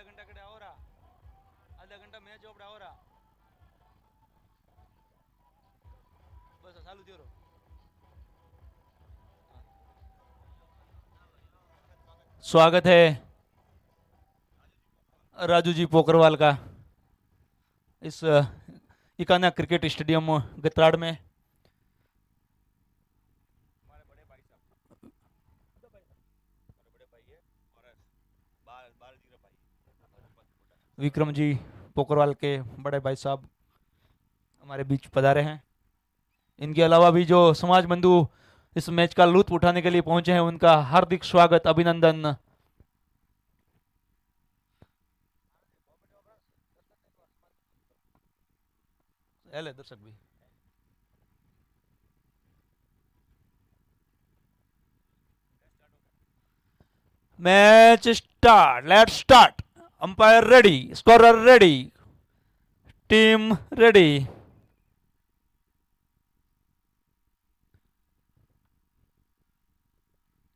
घंटा कड़े हो रहा, आधा घंटा मैच ओपड़ा हो रहा, बस चालू थियो रो। स्वागत है राजू जी पोकरवाल का इस इकाना क्रिकेट स्टेडियम गतराड़ में। विक्रम जी पोकरवाल के बड़े भाई साहब हमारे बीच पधारे हैं। इनके अलावा भी जो समाज बंधु इस मैच का लुत्फ उठाने के लिए पहुंचे हैं, उनका हार्दिक स्वागत, अभिनंदन। हेलो दर्शक भी। Match start, let's start. Umpire ready, scorer ready, team ready.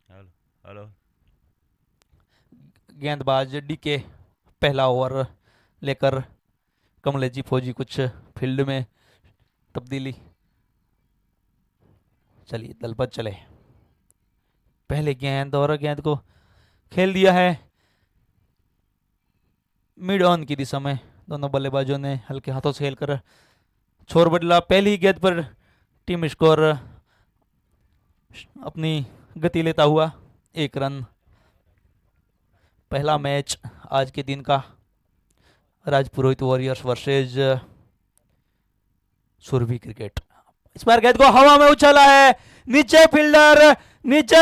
Hello hello. गेंदबाज डीके पहला ओवर लेकर कमलेश फौजी कुछ फील्ड में तब्दीली। चलिए दल पर चले। पहले गेंद और गेंद को खेल दिया है मिड ऑन की दिशा में। दोनों बल्लेबाजों ने हल्के हाथों से खेलकर छोर बदला। पहली गेंद पर टीम स्कोर अपनी गति लेता हुआ 1 रन। पहला मैच आज के दिन का राजपुरोहित वॉरियर्स वर्सेज सुरभि क्रिकेट। इस बार गेंद को हवा में उछाला है, नीचे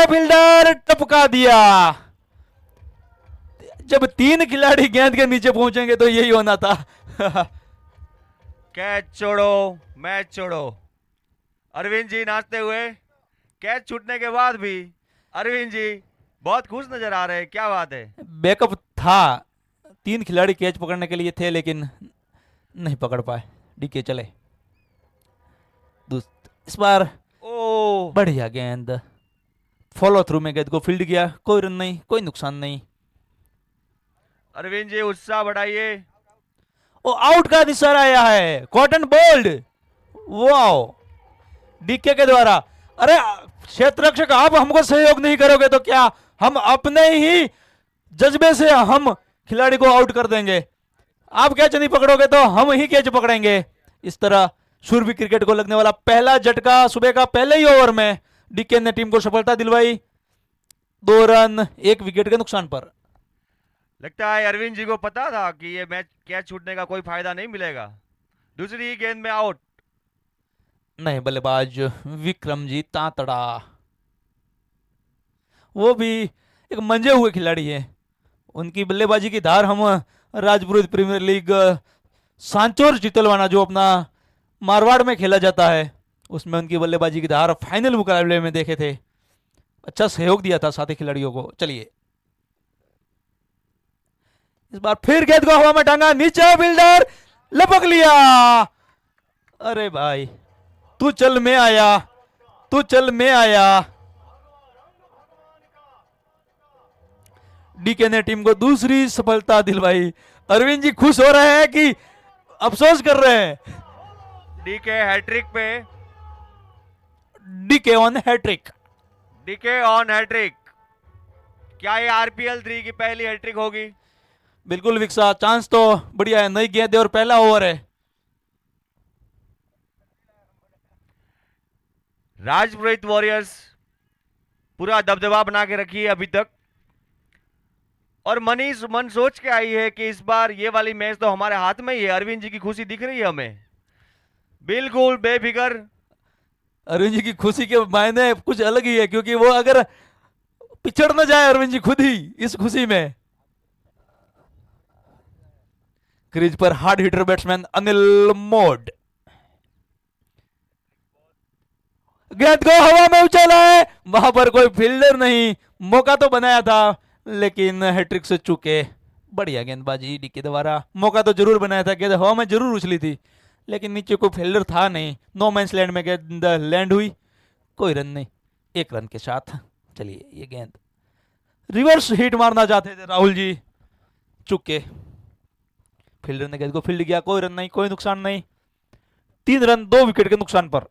फील्डर टपका दिया। जब 3 खिलाड़ी गेंद के नीचे पहुंचेंगे तो यही होना था। कैच छोड़ो, मैच छोड़ो। अरविंद जी नाचते हुए कैच छूटने के बाद भी अरविंद जी बहुत खुश नजर आ रहे हैं, क्या बात है। बैकअप था, 3 खिलाड़ी कैच पकड़ने के लिए थे लेकिन नहीं पकड़ पाए। डीके चले। इस बार ओ बढ़िया गेंद, फॉलो थ्रू में गेंद को फील्ड किया, कोई रन नहीं, कोई नुकसान नहीं। अरविंद जी उत्साह बढ़ाइए। ओ आउट का इशारा आया है, कॉटन बोल्ड। वाओ, डीके के द्वारा। अरे क्षेत्र रक्षक, आप हमको सहयोग नहीं करोगे तो क्या हम अपने ही जज्बे से हम खिलाड़ी को आउट कर देंगे। आप कैच नहीं पकड़ोगे तो हम ही कैच पकड़ेंगे। इस तरह सुरभि क्रिकेट को लगने वाला पहला झटका सुबह का पहले ही ओवर में डीके ने टीम को सफलता दिलवाई। 2 रन 1 विकेट के नुकसान पर। लगता है अरविंद जी को पता था कि ये मैच कैच छूटने का कोई फायदा नहीं मिलेगा। दूसरी ही गेंद में आउट। नहीं, बल्लेबाज विक्रम जी तांतड़ा, वो भी एक मंजे हुए खिलाड़ी है। उनकी बल्लेबाजी की धार हम राजपुरोहित प्रीमियर लीग सांचौर चितलवाना जो अपना मारवाड़ में खेला जाता है, उसमें उनकी बल्लेबाजी की धार फाइनल मुकाबले में देखे थे। अच्छा सहयोग दिया था साथी खिलाड़ियों को। चलिए इस बार फिर गेंद को हवा में टांगा, नीचे फील्डर लपक लिया। अरे भाई तू चल में आया, तू चल में आया। डीके ने टीम को दूसरी सफलता दिलवाई। अरविंद जी खुश हो रहे हैं कि अफसोस कर रहे हैं। डीके हैट्रिक पे, DK on hattrick. DK on hattrick. क्या ये आरपीएल 3 की पहली हैट्रिक होगी? बिल्कुल विकसा, चांस तो बढ़िया है। नई गेंद है और पहला ओवर है। राजपुरोहित वॉरियर्स पूरा दबदबा बना के रखी है अभी तक, और मनीष मन सोच के आई है कि इस बार ये वाली मैच तो हमारे हाथ में ही है। अरविंद जी की खुशी दिख रही है हमें, बिल्कुल बेफिक्र। अरविंद जी की खुशी के मायने कुछ अलग ही है, क्योंकि वो अगर पिछड़ न जाए अरविंद जी खुद ही इस खुशी में। क्रीज पर hard hitter batsman Anil mode. गेंद को हवा में उछाला है, वहां पर कोई फील्डर नहीं। मौका तो बनाया था लेकिन हैट्रिक से चूके। बढ़िया गेंदबाजी डीके द्वारा। मौका तो जरूर बनाया था, गेंद हवा में जरूर उछली थी लेकिन नीचे कोई फील्डर था नहीं। नो मैंस लैंड में गेंद लैंड हुई, कोई रन नहीं, 1 रन के साथ। चलिए ये गेंद रिवर्स हिट मारना चाहते थे राहुल जी, चुके। फील्डर ने गेंद को फील्ड किया, कोई रन नहीं, कोई नुकसान नहीं। 3 रन 2 विकेट के नुकसान पर।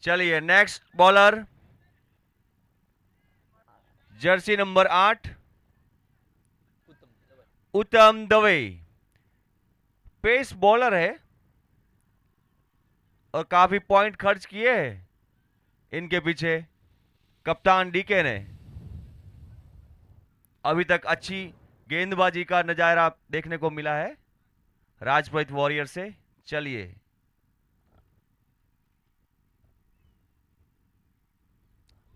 चलिए नेक्स्ट बॉलर जर्सी नंबर 8 उत्तम दवे। पेस बॉलर है और काफी पॉइंट खर्च किए हैं इनके पीछे कप्तान डीके ने। अभी तक अच्छी गेंदबाजी का नजारा देखने को मिला है राजपूत वॉरियर से। चलिए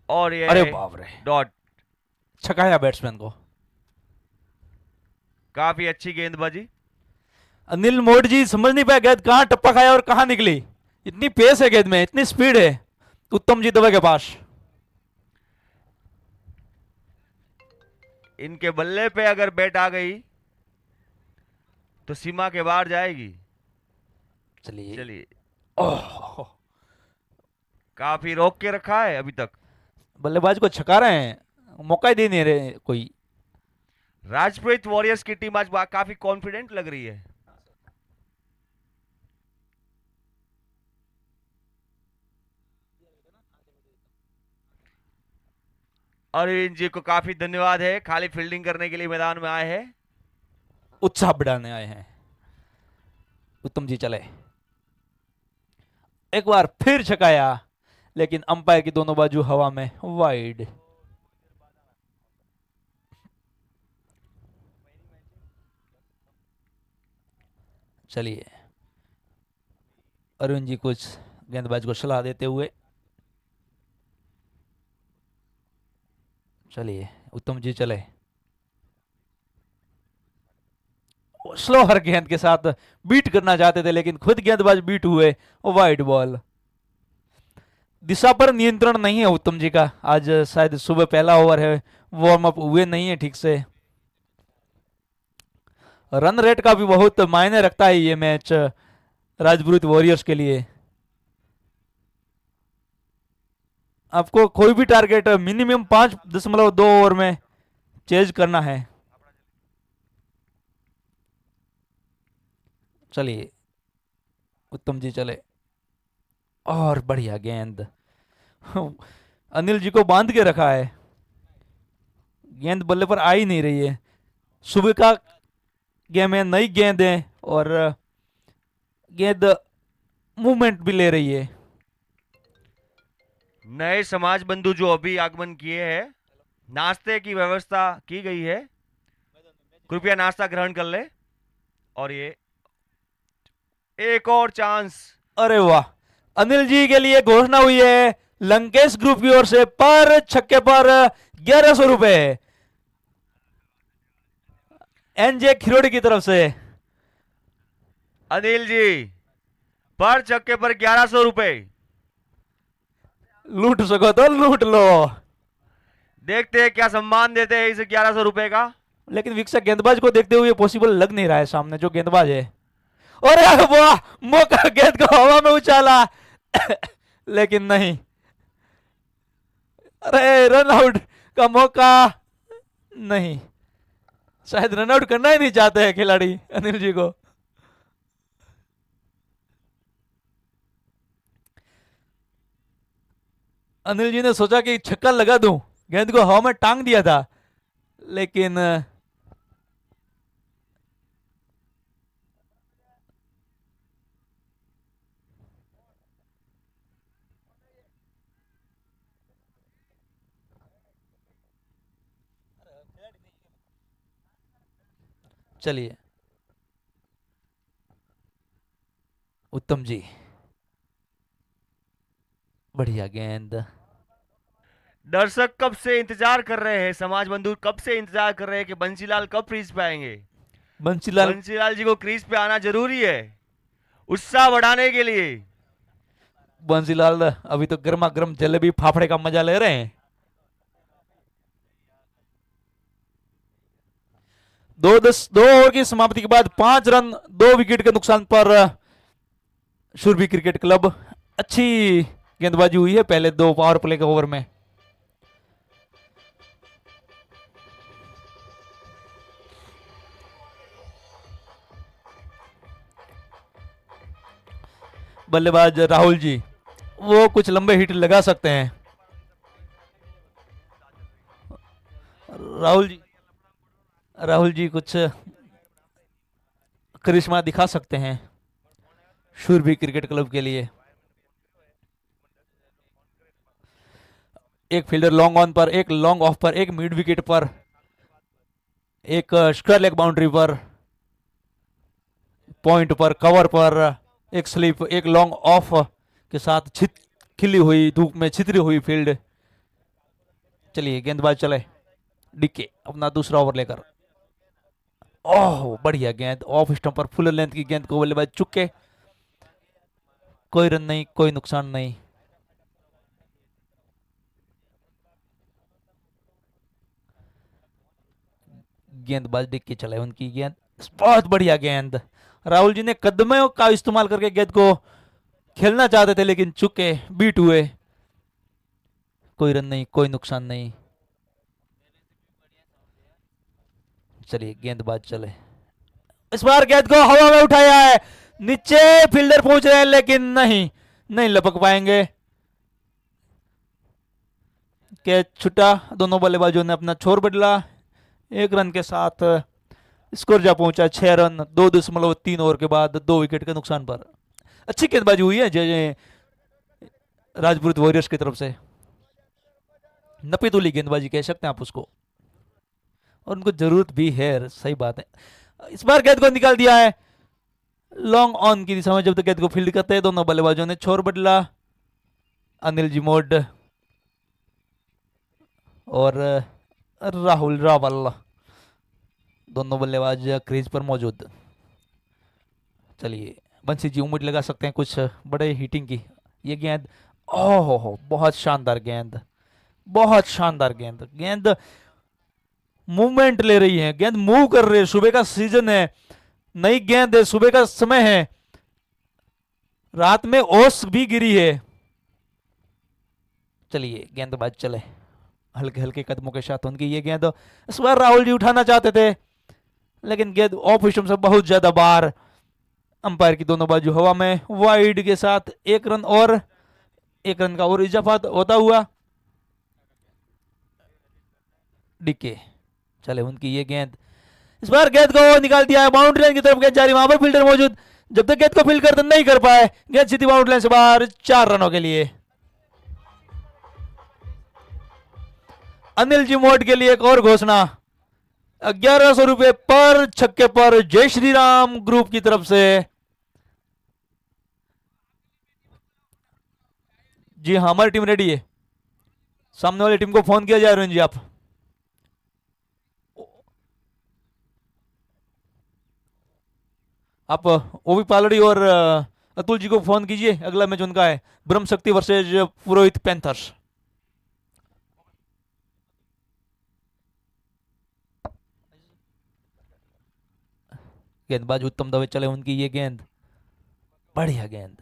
और ये अरे बाप रे, डॉट, छकाया बैट्समैन को। काफी अच्छी गेंदबाजी। अनिल मोड़ जी समझ नहीं पाया गेंद कहां टप्पा खाया और कहां निकली। इतनी पेस है गेंद में, इतनी स्पीड है उत्तम जी दवे के पास। इनके बल्ले पे अगर बैट आ गई तो सीमा के बाहर जाएगी। चलिए चलिए ओह, काफी रोक के रखा है अभी तक। बल्लेबाज को छका रहे हैं, मौका ही दे नहीं रहे कोई। राजपूत वॉरियर्स की टीम आज काफी कॉन्फिडेंट लग रही है। अरविंद जी को काफी धन्यवाद है, खाली फील्डिंग करने के लिए मैदान में आए हैं। उत्साह बढ़ाने आए हैं। उत्तम जी चले, एक बार फिर छकाया, लेकिन अंपायर की दोनों बाजू हवा में, वाइड। चलिए अरविंद जी कुछ गेंदबाज को सलाह देते हुए। चलिए उत्तम जी चले, स्लो हर गेंद के साथ बीट करना चाहते थे, लेकिन खुद गेंदबाज बीट हुए, वाइड बॉल। दिशा पर नियंत्रण नहीं है उत्तम जी का। आज शायद सुबह पहला ओवर है, वार्म अप हुए नहीं है ठीक से। रन रेट का भी बहुत मायने रखता है ये मैच राजपूत वॉरियर्स के लिए। आपको कोई भी टारगेट मिनिमम 5.2 ओवर में चेज करना है। चलिए उत्तम जी चले, और बढ़िया गेंद। अनिल जी को बांध के रखा है, गेंद बल्ले पर आ ही नहीं रही है। सुबह का गेम है, नई गेंद है और गेंद मूवमेंट भी ले रही है। नए समाज बंधु जो अभी आगमन किए हैं, नाश्ते की व्यवस्था की गई है, कृपया नाश्ता ग्रहण कर ले। और ये एक और चांस। अरे वाह, अनिल जी के लिए घोषणा हुई है लंकेश ग्रुप की ओर से, पर छक्के पर 1100 रुपए एनजे खिरोड़ी की तरफ से। अनिल जी पर छक्के पर 1100 रुपए। लूट सको तो लूट लो। देखते हैं क्या सम्मान देते हैं इस 1100 रुपए का। लेकिन विक्षक गेंदबाज को देखते हुए पॉसिबल लग नहीं रहा है सामने जो गेंदबाज है। और वाह, मौका, गेंद को हवा में उछाला लेकिन नहीं। अरे रन आउट का मौका नहीं, शायद रन आउट करना ही नहीं चाहते हैं खिलाड़ी अनिल जी को। अनिल जी ने सोचा कि छक्का लगा दूं, गेंद को हवा में टांग दिया था, लेकिन चलिए उत्तम जी, बढ़िया गेंद। दर्शक कब से इंतजार कर रहे हैं, समाज बंधु कब से इंतजार कर रहे हैं कि बंसीलाल कब क्रीज पे आएंगे। बंसीलाल जी को क्रीज पे आना जरूरी है उत्साह बढ़ाने के लिए। बंसीलाल अभी तो गर्मा गर्म जलेबी फाफड़े का मजा ले रहे हैं। 2 ओवर की समाप्ति के बाद 5 रन 2 विकेट के नुकसान पर शूरबी क्रिकेट क्लब अच्छी गेंदबाजी हुई है पहले 2 पावर प्ले के ओवर में। बल्लेबाज राहुल जी वो कुछ लंबे हिट लगा सकते हैं। राहुल जी कुछ करिश्मा दिखा सकते हैं शूरबी क्रिकेट क्लब के लिए। एक फील्डर लॉन्ग ऑन पर, एक लॉन्ग ऑफ पर, एक मिड विकेट पर, एक स्क्वायर लेग बाउंड्री पर, पॉइंट पर, कवर पर, एक स्लिप, एक लॉन्ग ऑफ के साथ खिली हुई धूप में छितरी हुई फील्ड। चलिए गेंदबाज चले डिक्के अपना दूसरा ओवर लेकर। ओह बढ़िया गेंद ऑफ स्टंप पर फुल लेंथ की गेंद को बल्लेबाज चुके। कोई रन नहीं, कोई नुकसान नहीं। गेंदबाज डिक्के चले उनकी गेंद, बहुत बढ़िया गेंद। राहुल जी ने कदमों का इस्तेमाल करके गेंद को खेलना चाहते थे लेकिन चुके, बीट हुए। कोई रन नहीं, कोई नुकसान नहीं। चलिए गेंदबाज चले। इस बार गेंद को हवा में उठाया है, नीचे फील्डर पहुंच रहे हैं लेकिन नहीं लपक पाएंगे। कैच छुटा, दोनों बल्लेबाजों ने अपना छोर बदला। 1 रन के साथ स्कोर जा पहुंचा 6 रन 2.3 ओवर के बाद 2 विकेट के नुकसान पर। अच्छी गेंदबाजी हुई है जय राजपूत वॉरियर्स की तरफ से। नपीतुली गेंदबाजी कह सकते हैं आप उसको, और उनको जरूरत भी है, सही बात है। इस बार गेंद को निकाल दिया है लॉन्ग ऑन की दिशा में। जब तक गेंद को फील्ड करते हैं दोनों बल्लेबाजों ने छोर बदला। अनिल जी मोड और राहुल रावल दोनों बल्लेबाज क्रीज पर मौजूद। चलिए बंसी जी उम्मीद लगा सकते हैं कुछ बड़े हिटिंग की। ये गेंद ओह हो बहुत शानदार गेंद, बहुत शानदार गेंद। गेंद मूवमेंट ले रही है, गेंद मूव कर रही है। सुबह का सीजन है, नई गेंद है, सुबह का समय है, रात में ओस भी गिरी है। चलिए गेंदबाज चले हल्के हल्के कदमों के साथ उनकी ये गेंद। इस बार राहुल जी उठाना चाहते थे लेकिन गेंद ऑफ स्टंप से बहुत ज्यादा बाहर। अंपायर की दोनों बाजू हवा में, वाइड के साथ 1 रन और 1 रन का और इजाफा होता हुआ। डिके चले उनकी ये गेंद। इस बार गेंद को निकाल दिया है, बाउंड्री लाइन की तरफ गेंद जा रही, वहां पर फील्डर मौजूद। जब तक गेंद को फील्ड करते नहीं कर पाए, गेंद सीधी बाउंड्री लाइन से बाहर 4 रनों के लिए। अनिल जी मोड के लिए एक और घोषणा, 1100 रुपए पर छक्के पर जय श्री राम ग्रुप की तरफ से। जी हाँ हमारी टीम रेडी है। सामने वाली टीम को फोन किया जाए अरुण जी आप। ओवी पालड़ी और अतुल जी को फोन कीजिए। अगला मैच उनका है ब्रह्म शक्ति वर्सेज पुरोहित पैंथर्स। गेंदबाज उत्तम दवे चले उनकी ये गेंद, बढ़िया गेंद।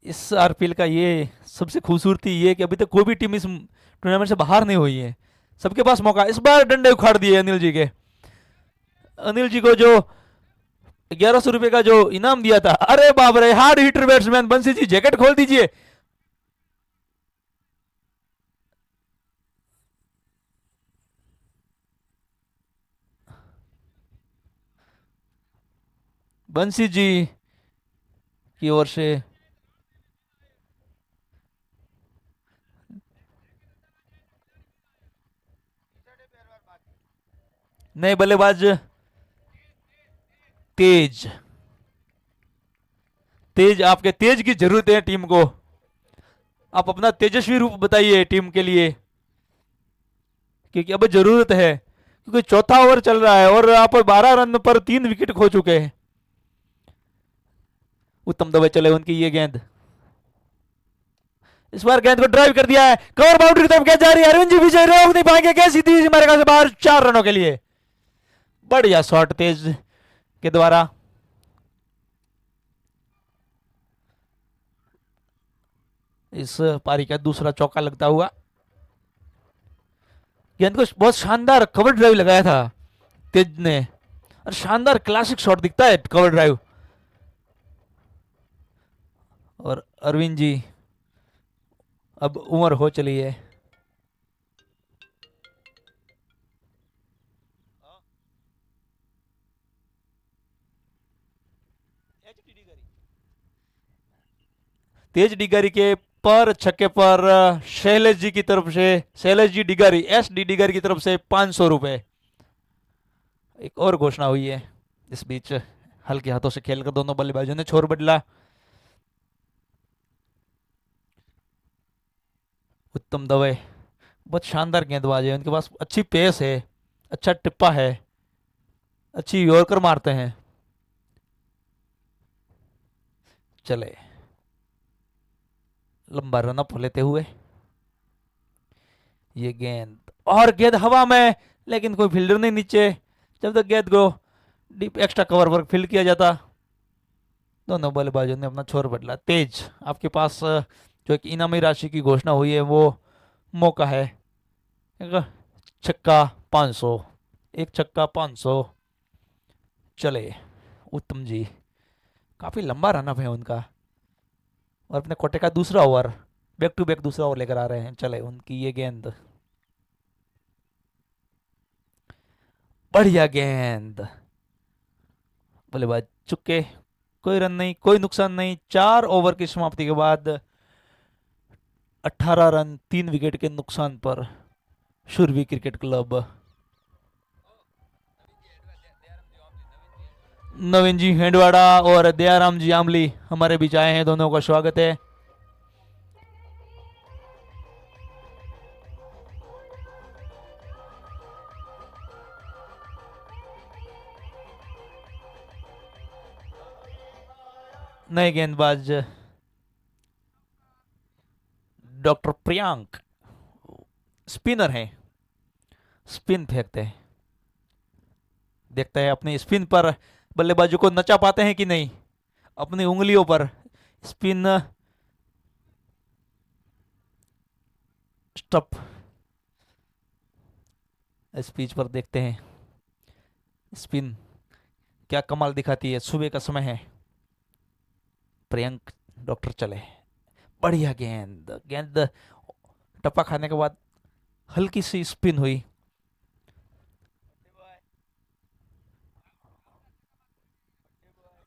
इस आरपीएल का ये सबसे खूबसूरती ये कि अभी तक कोई भी टीम इस टूर्नामेंट से बाहर नहीं हुई है, सबके पास मौका। इस बार डंडे उखाड़ दिए अनिल जी के। अनिल जी को जो 1100 रुपए का जो इनाम दिया था, अरे बाप रे, हार्ड हिटर बैट्समैन बंसी जी जैकेट खोल दीजिए। बंसी जी की ओर से नए बल्लेबाज तेज, तेज आपके तेज की जरूरत है टीम को। आप अपना तेजस्वी रूप बताइए टीम के लिए, क्योंकि अब जरूरत है। क्योंकि चौथा ओवर चल रहा है और आप 12 रन पर 3 विकेट खो चुके हैं। उत्तम दवे चले उनकी ये गेंद, इस बार गेंद को ड्राइव कर दिया है, कवर बाउंड्री की तरफ गेंद जा रही है, अरविंद जी विजय रोक नहीं पाएंगे, गेंद सीधी हमारे से बाहर 4 रनों के लिए। बढ़िया शॉट तेज के द्वारा। इस पारी का दूसरा चौका लगता हुआ। गेंद को बहुत शानदार कवर ड्राइव लगाया था तेज ने, और शानदार क्लासिक शॉट दिखता है कवर ड्राइव। और अरविंद जी अब उम्र हो चली है, तेज डिगारी के पर छक्के पर शैलेश जी की तरफ से, शैलेश जी डिगारी, एस डी डिगारी की तरफ से 500 रुपए। एक और घोषणा हुई है इस बीच, हल्के हाथों से खेलकर दोनों बल्लेबाजों ने छोर बदला। उत्तम दवे बहुत शानदार गेंदबाज है, उनके पास अच्छी पेस है, अच्छा टिप्पा है, अच्छी यॉर्कर मारते हैं। चले लंबा रन अप लेते हुए ये गेंद, और गेंद हवा में, लेकिन कोई फील्डर नहीं नीचे। जब तक गेंद को deep extra cover work field किया जाता, दोनों बल्लेबाजों ने अपना छोर बदला। तेज आपके पास जो एक इनामी राशि की घोषणा हुई है वो मौका है, एक छक्का 500, एक छक्का 500। चले उत्तम जी, काफी लंबा रनअप है उनका, और अपने कोटे का दूसरा ओवर, बैक टू बैक दूसरा ओवर लेकर आ रहे हैं। चले उनकी ये गेंद, बढ़िया गेंद, बल्लेबाज चुके, कोई रन नहीं, कोई नुकसान नहीं। 4 ओवर की समाप्ति के बाद 18 रन 3 विकेट के नुकसान पर शुरवी क्रिकेट क्लब। नवीन जी हेंडवाड़ा और दयाराम जी आमली हमारे बीच आए हैं, दोनों का स्वागत है। नए गेंदबाज डॉक्टर प्रियांक स्पिनर हैं, स्पिन फेंकते हैं, देखते हैं अपनी स्पिन पर बल्लेबाजों को नचा पाते हैं कि नहीं। अपनी उंगलियों पर स्पिन स्टप, इस पिच पर देखते हैं स्पिन क्या कमाल दिखाती है। सुबह का समय है, प्रियंक डॉक्टर चले, बढ़िया गेंद, गेंद टप्पा खाने के बाद हल्की सी स्पिन हुई।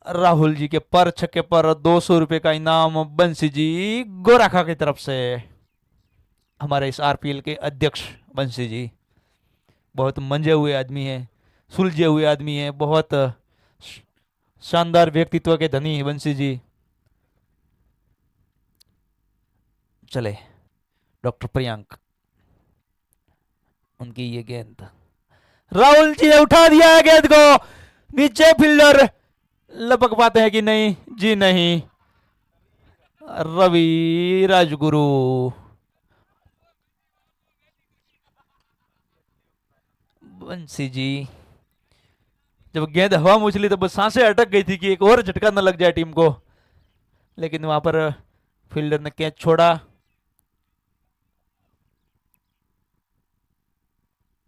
राहुल जी के पर छक्के पर 200 रुपए का इनाम बंसी जी गोराखा की तरफ से। हमारे इस आरपीएल के अध्यक्ष बंसी जी बहुत मंजे हुए आदमी हैं, सुलझे हुए आदमी हैं, बहुत शानदार व्यक्तित्व के धनी बंसी जी। चले डॉक्टर प्रियांक, उनकी ये गेंद, राहुल जी ने उठा दिया है गेंद को, नीचे फील्डर लपक पाते हैं कि नहीं जी, नहीं। रवि राजगुरु, बंसी जी जब गेंद हवा में उछली तो बस सांसें अटक गई थी कि एक और झटका न लग जाए टीम को, लेकिन वहां पर फील्डर ने कैच छोड़ा।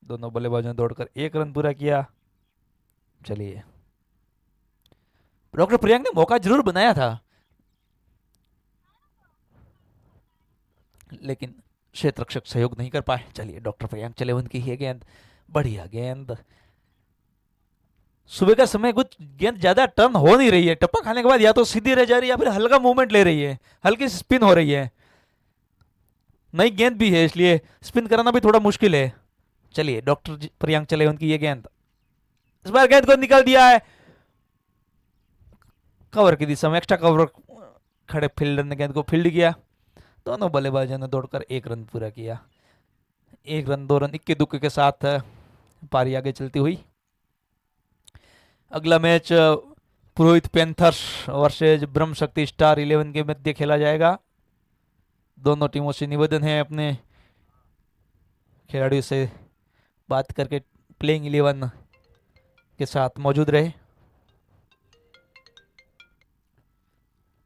दोनों बल्लेबाजों ने दौड़कर 1 रन पूरा किया। चलिए, डॉक्टर प्रियंक ने मौका जरूर बनाया था, लेकिन क्षेत्र रक्षक सहयोग नहीं कर पाए। चलिए डॉक्टर प्रियंक चले, उनकी ये गेंद, बढ़िया गेंद। सुबह का समय कुछ गेंद ज्यादा टर्न हो नहीं रही है, टप्पा खाने के बाद या तो सीधी रह जा रही है या फिर हल्का मूवमेंट ले रही है, हल्की स्पिन हो रही है। नई गेंद भी है इसलिए स्पिन कराना भी थोड़ा मुश्किल है। चलिए डॉक्टर प्रियंक चले, उनकी ये गेंद, इस बार गेंद को निकाल दिया है कवर की दिशा में, एक्स्ट्रा कवर खड़े फील्डर ने गेंद को फील्ड किया। दोनों बल्लेबाजों ने दौड़कर 1 रन पूरा किया। 1 रन 2 रन इक्के दुक्के के साथ पारी आगे चलती हुई। अगला मैच पुरोहित पैंथर्स वर्सेज ब्रह्म शक्ति स्टार 11 के मध्य खेला जाएगा। दोनों टीमों से निवेदन है अपने खिलाड़ियों से बात करके प्लेइंग 11 के साथ मौजूद रहे।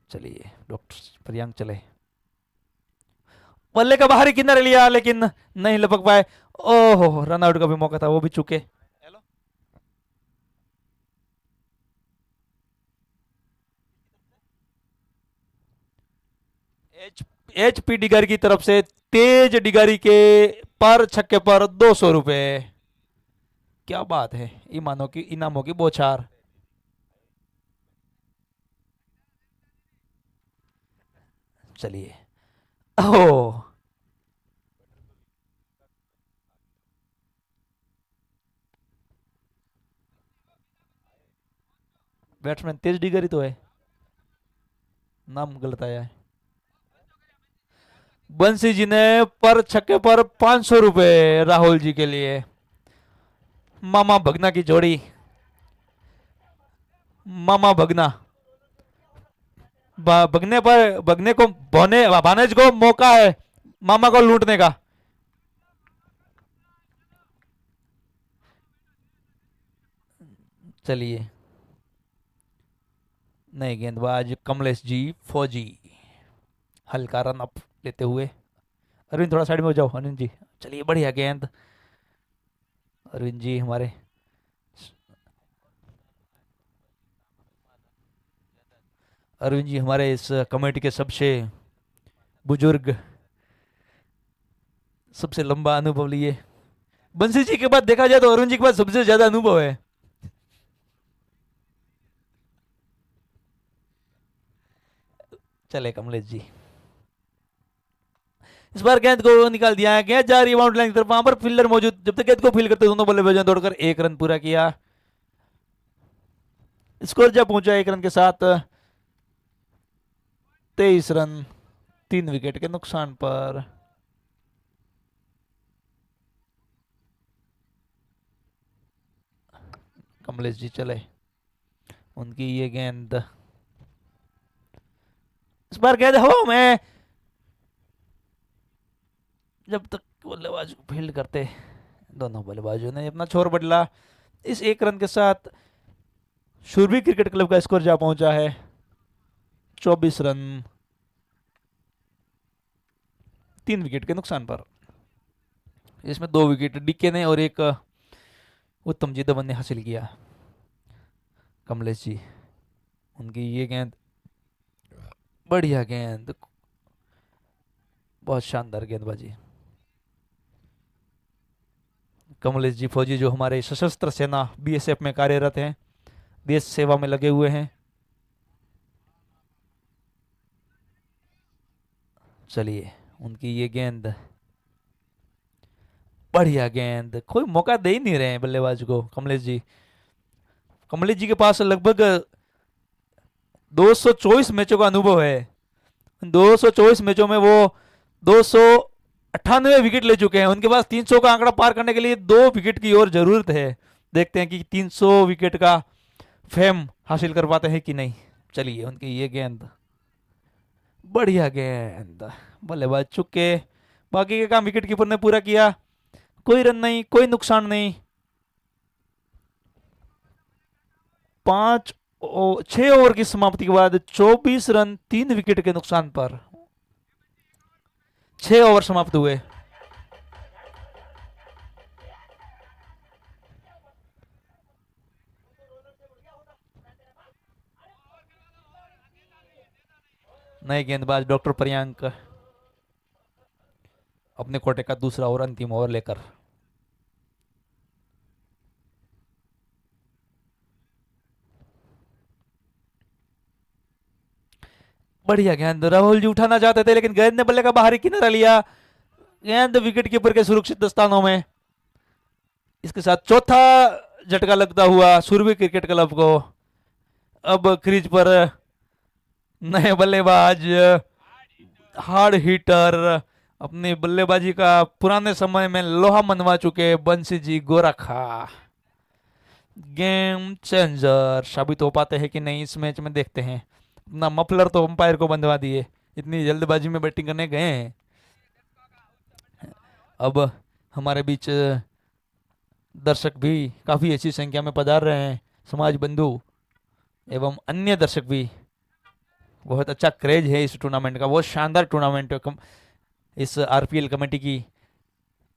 चलिए डॉक्टर प्रियांक चले, बल्ले का बाहरी किनारे लिया लेकिन नहीं लपक पाए। ओहो, रन आउट का भी मौका था, वो भी चुके। एचपी डिगारी की तरफ से तेज डिगारी के पर छक्के पर 200 रुपए। क्या बात है, इनामों की बौछार। चलिए, ओह बैट्समैन तेज डिगारी तो है, नाम गलत आया है। बंसी जी ने पर छक्के पर 500 रुपए राहुल जी के लिए। मामा भगना की जोड़ी, मामा भगना। भगने को भानेज को मौका है मामा को लूटने का। चलिए, नए गेंदबाज कमलेश जी फौजी हल्का रन अप लेते हुए। अरविंद थोड़ा साइड में हो जाओ अरविंद जी। चलिए, बढ़िया गेंद अरविंद जी हमारे। अरविंद जी हमारे इस कमेटी के सबसे बुजुर्ग, सबसे लंबा अनुभव लिए। बंसी जी के बाद देखा जाए तो अरुण जी के पास सबसे ज्यादा अनुभव है। चले कमलेश जी, इस बार गेंद को निकाल दिया है। गेंद जा रही है बाउंड्री लाइन की तरफ, वहां पर फील्डर मौजूद। जब तक गेंद को फील करते दोनों बल्लेबाजों ने दौड़कर 1 रन पूरा किया। स्कोर जब पहुंचा 1 रन के साथ 23 रन 3 विकेट के नुकसान पर। कमलेश जी चले, उनकी ये गेंद, इस बार गेंद हवा में। जब तक बल्लेबाज फील्ड करते दोनों बल्लेबाजों ने अपना छोर बदला। इस 1 रन के साथ शूरबी क्रिकेट क्लब का स्कोर जा पहुंचा है 24 रन 3 विकेट के नुकसान पर। इसमें 2 विकेट डीके ने और 1 उत्तम जी दमन ने हासिल किया। कमलेश जी, उनकी ये गेंद, बढ़िया गेंद, बहुत शानदार गेंदबाजी। कमलेश जी फौजी जो हमारे सशस्त्र सेना बीएसएफ में कार्यरत हैं, देश सेवा में लगे हुए हैं। चलिए, उनकी ये गेंद, बढ़िया गेंद, कोई मौका दे ही नहीं रहे हैं बल्लेबाज को कमलेश जी। कमलेश जी के पास लगभग 224 मैचों का अनुभव है। 224 मैचों में वो 298 विकेट ले चुके हैं। उनके पास 300 का आंकड़ा पार करने के लिए 2 विकेट की और जरूरत है। देखते हैं कि 300 विकेट का फेम हासिल कर पाते हैं कि नहीं। चलिए, उनकी ये गेंद, बढ़िया गेंद, बल्लेबाज चुके। बाकी का काम विकेट कीपर ने पूरा किया। कोई रन नहीं, कोई नुकसान नहीं। 6 ओवर की समाप्ति के बाद 24 रन 3 विकेट के नुकसान पर 6 ओवर समाप्त हुए। नए गेंदबाज डॉक्टर प्रियांक अपने कोटे का दूसरा और अंतिम ओवर लेकर। बढ़िया गेंद, राहुल जी उठाना चाहते थे लेकिन गेंद ने बल्ले का बाहरी किनारा लिया। गेंद विकेट कीपर के सुरक्षित स्थानों में। इसके साथ चौथा झटका लगता हुआ सुरभि क्रिकेट क्लब को। अब क्रीज पर नए बल्लेबाज, हार्ड हिटर, अपनी बल्लेबाजी का पुराने समय में लोहा मनवा चुके बंसी जी गोरखा। गेम चेंजर साबित हो पाते हैं कि नहीं इस मैच में, देखते हैं। अपना मफलर तो अंपायर को बंधवा दिए, इतनी जल्दबाजी में बैटिंग करने गए हैं। अब हमारे बीच दर्शक भी काफी अच्छी संख्या में पधार रहे हैं, समाज बंधु एवं अन्य दर्शक भी। बहुत अच्छा क्रेज है इस टूर्नामेंट का, बहुत शानदार टूर्नामेंट है। इस आरपीएल कमेटी की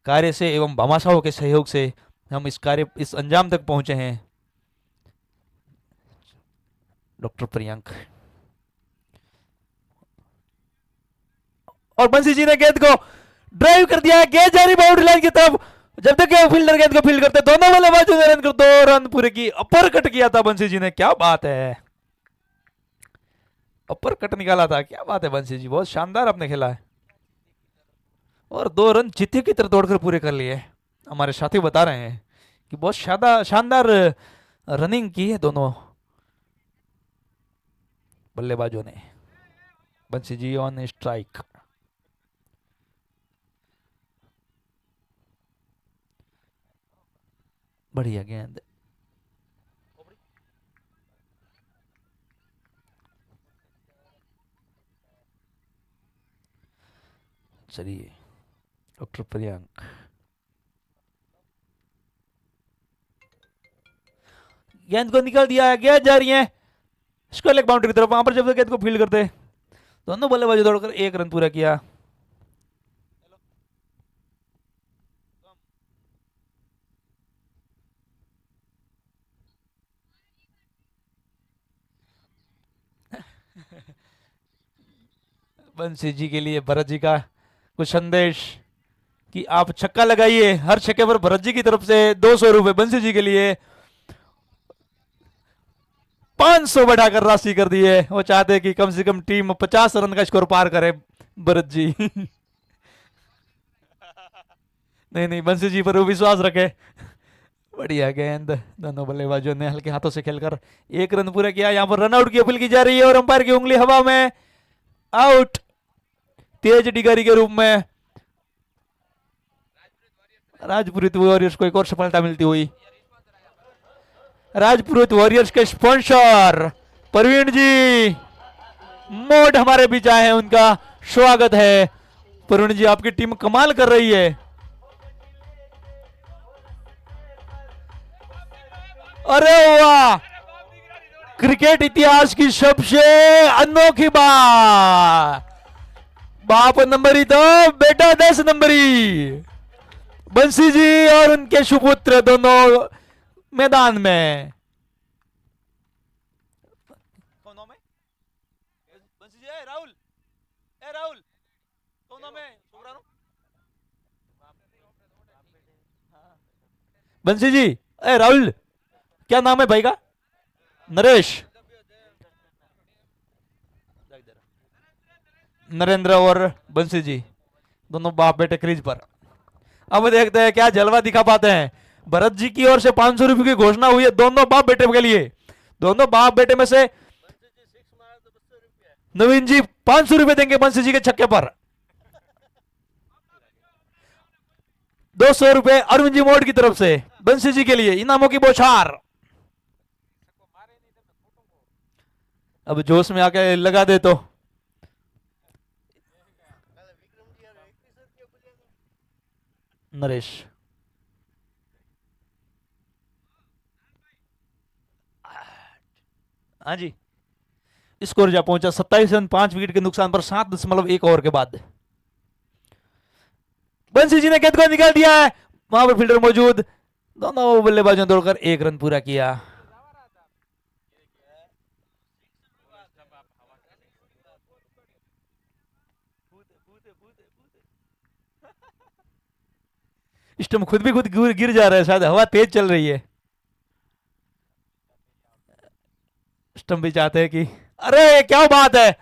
कार्य से एवं भामाशाहों के सहयोग से हम इस अंजाम तक पहुंचे हैं। डॉक्टर प्रियंक और बंसी जी ने गेंद को ड्राइव कर दिया है, गेंद जा रही बाउंड्री लाइन की तरफ। जब तक फील्डर गेंद को फील्ड करते, दोनों बल्लेबाजों ने रन कर 2 रन पूरे की। अपर कट किया था बंसी जी ने, क्या बात है, अपर कट निकाला था, क्या बात है बंसी जी, बहुत शानदार आपने खेला है। और 2 रन चित्ते की तरफ दौड़कर पूरे कर लिए। हमारे साथी बता रहे हैं कि बहुत शानदार रनिंग की है दोनों बल्लेबाजों ने। बंसी जी ऑन स्ट्राइक। बढ़िया गेंद, चलिए डॉक्टर प्रियंक गेंद को निकाल दिया है, गेंद जा रही है स्क्वायर लेग बाउंड्री की तरफ। वहां पर जब तक गेंद को फील्ड करते, दोनों बल्लेबाजों दौड़कर 1 रन पूरा किया। बंसी जी के लिए भरत जी का कुछ संदेश कि आप छक्का लगाइए, हर छक्के पर भरत जी की तरफ से 200 रुपए बंसी जी के लिए 500 बढ़ाकर राशि कर दी है। वो चाहते हैं कि कम से कम टीम 50 रन का स्कोर पार करे भरत जी। नहीं नहीं, बंसी जी पर वो विश्वास रखे। बढ़िया गेंद, दोनों बल्लेबाजों ने हल्के हाथों से खेलकर 1 रन पूरा किया। यहां पर रनआउट की अपील की जा रही है और अंपायर की उंगली हवा में, आउट तेज डिगारी के रूप में। राजपुरोहित वॉरियर्स को एक और सफलता मिलती हुई। राजपुरोहित वॉरियर्स के स्पॉन्सर प्रवीण जी मोड हमारे बीच आए हैं, उनका स्वागत है। प्रवीण जी, आपकी टीम कमाल कर रही है। अरे वाह, क्रिकेट इतिहास की सबसे अनोखी बाप नंबरी तो बेटा 10 नंबरी। बंसी जी और उनके सुपुत्र दोनों मैदान में। बंसी जी, राहुल, राहुल दोनों में। बंसी जी, राहुल, क्या नाम है भाई का? नरेश, नरेंद्र और बंसी जी दोनों बाप बेटे क्रीज पर। अब देखते हैं क्या जलवा दिखा पाते हैं। भरत जी की ओर से 500 रुपए की घोषणा हुई है दोनों बाप बेटे के लिए। दोनों बाप बेटे में से नवीन जी 500 रुपए देंगे बंसी जी के छक्के पर। 200 रुपए अरविंद जी मोड़ की तरफ से बंसी जी के लिए इनामों की बौछार। अब जोश में आके लगा दे तो। नरेश, हाँ जी, स्कोर जा पहुंचा 27 रन 5 विकेट के नुकसान पर 7.1 ओवर के बाद। बंसी जी ने गेंद को निकाल दिया है, वहां पर फील्डर मौजूद, दोनों बल्लेबाजों दौड़कर 1 रन पूरा किया। स्टंप खुद भी खुद गिर जा रहा है, शायद हवा तेज चल रही है। स्टंप भी चाहते हैं कि अरे क्या बात है,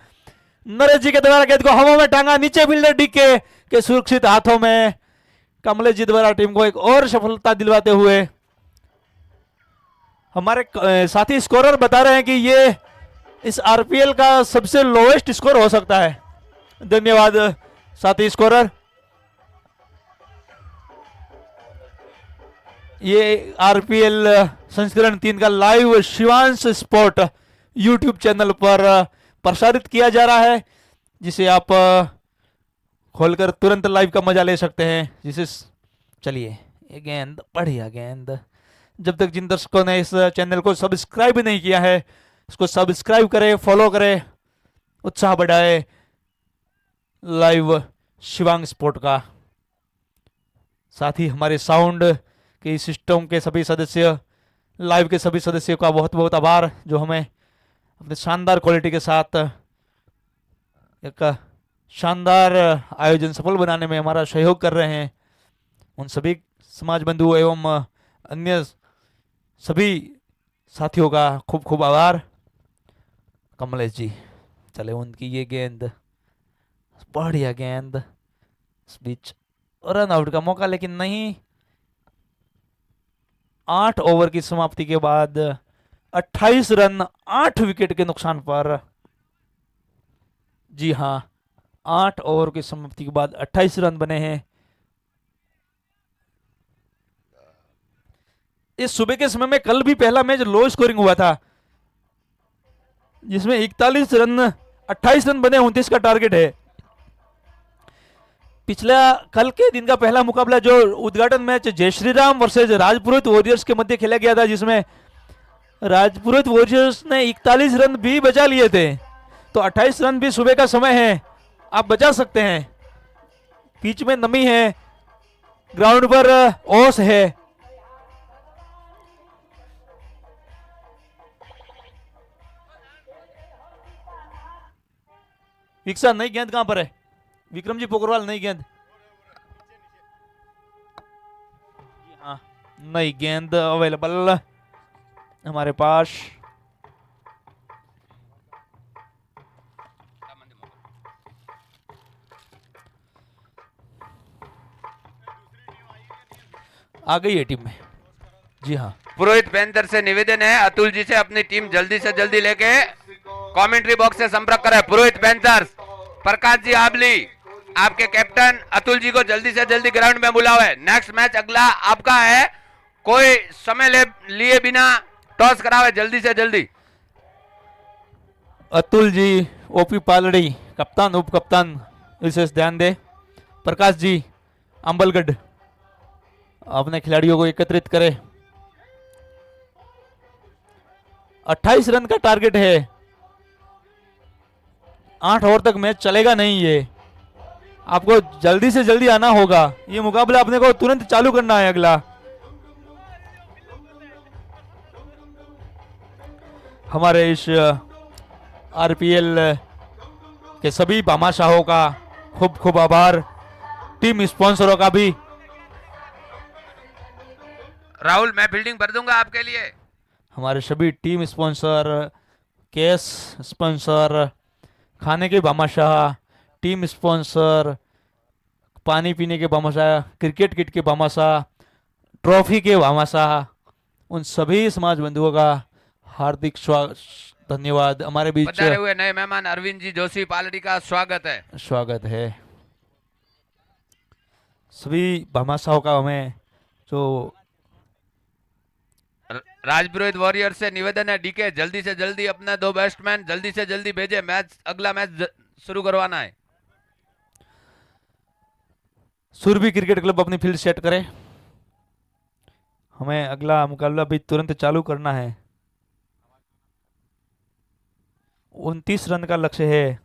नरेश जी के द्वारा गेंद को हवा में टांगा, नीचे फील्डर डिके के सुरक्षित हाथों में। कमलेश जी द्वारा टीम को एक और सफलता दिलवाते हुए। हमारे साथी स्कोरर बता रहे हैं कि ये इस आरपीएल का सबसे लोएस्ट स्कोर हो सकता है। धन्यवाद साथी स्कोरर। ये आरपीएल संस्करण 3 का live Shivansh sport YouTube channel पर प्रसारित किया जा रहा है, जिसे आप खोलकर तुरंत लाइव का मजा ले सकते हैं। चलिए, ये गेंद, बढ़िया गेंद। जब तक जिन दर्शकों ने इस चैनल को सब्सक्राइब नहीं किया है, इसको सब्सक्राइब करें, फॉलो करें, उत्साह बढ़ाए लाइव शिवांग स्पोर्ट का। साथ ही हमारे साउंड के सिस्टम के सभी सदस्य, लाइव के सभी सदस्यों का बहुत बहुत आभार, जो हमें अपने शानदार क्वालिटी के साथ एक शानदार आयोजन सफल बनाने में हमारा सहयोग कर रहे हैं। उन सभी समाज बंधु एवं अन्य सभी साथियों का खूब खूब आभार। कमलेश जी, चले उनकी ये गेंद, बढ़िया गेंद, इस बीच रन आउट का मौका, लेकिन नहीं। 8 ओवर की समाप्ति के बाद 28 रन 8 विकेट के नुकसान पर, जी हां, 8 ओवर की समाप्ति के बाद 28 रन बने हैं। इस सुबह के समय में कल भी पहला मैच लो स्कोरिंग हुआ था, जिसमें 41 रन 28 रन बने, 29 का टारगेट है। पिछला कल के दिन का पहला मुकाबला जो उद्घाटन मैच जय श्री राम वर्सेज राजपुरोहित वॉरियर्स के मध्य खेला गया था, जिसमें राजपुरोहित वॉरियर्स ने 41 रन भी बचा लिए थे। तो 28 रन भी सुबह का समय है, आप बचा सकते हैं। पिच में नमी है, ग्राउंड पर ओस है। विक्सा, नई गेंद कहां पर है? विक्रम जी पोखरवाल, नई गेंद। हाँ, नई गेंद अवेलेबल हमारे पास। आ गई है टीम में, जी हाँ। पुरोहित पैंथर से निवेदन है, अतुल जी से अपनी टीम जल्दी से जल्दी लेके कमेंट्री बॉक्स से संपर्क करें। पुरोहित पैंथर, प्रकाश जी आबली, आपके कैप्टन अतुल जी को जल्दी से जल्दी ग्राउंड में बुलाओ। नेक्स्ट मैच अगला आपका है, कोई समय लिए बिना टॉस करावे जल्दी से जल्दी। अतुल जी, ओपी पालड़ी, कप्तान उप कप्तान, विशेष ध्यान दे। प्रकाश जी, अंबलगढ़, अपने खिलाड़ियों को एकत्रित करें। 28 रन का टारगेट है, 8 ओवर तक मैच चलेगा नहीं। ये आपको जल्दी से जल्दी आना होगा, ये मुकाबला अपने को तुरंत चालू करना है। अगला हमारे इस आरपीएल के सभी भामाशाहों का खूब खूब आभार, टीम स्पॉन्सरों का भी। राहुल, मैं फील्डिंग भर दूंगा आपके लिए। हमारे सभी टीम स्पॉन्सर, कैश स्पॉन्सर, खाने के भामाशाह, टीम स्पॉन्सर, पानी पीने के भामाशाह, क्रिकेट किट के भामाशाह, ट्रॉफी के भामाशाह, उन सभी समाज बंधुओं का हार्दिक धन्यवाद। हमारे बीच पधारे हुए नए मेहमान अरविंद जी जोशी पालड़ी का स्वागत है। स्वागत है। सभी भामाशाहों का हमें जो राजपुरोहित वॉरियर से निवेदन है, डीके जल्दी से जल्दी अपने 2 बैट्समैन जल्दी से जल्दी भेजे, मैच अगला मैच शुरू करवाना है। सुरभि क्रिकेट क्लब अपनी फील्ड सेट करे, हमें अगला मुकाबला भी तुरंत चालू करना है। 29 रन का लक्ष्य है।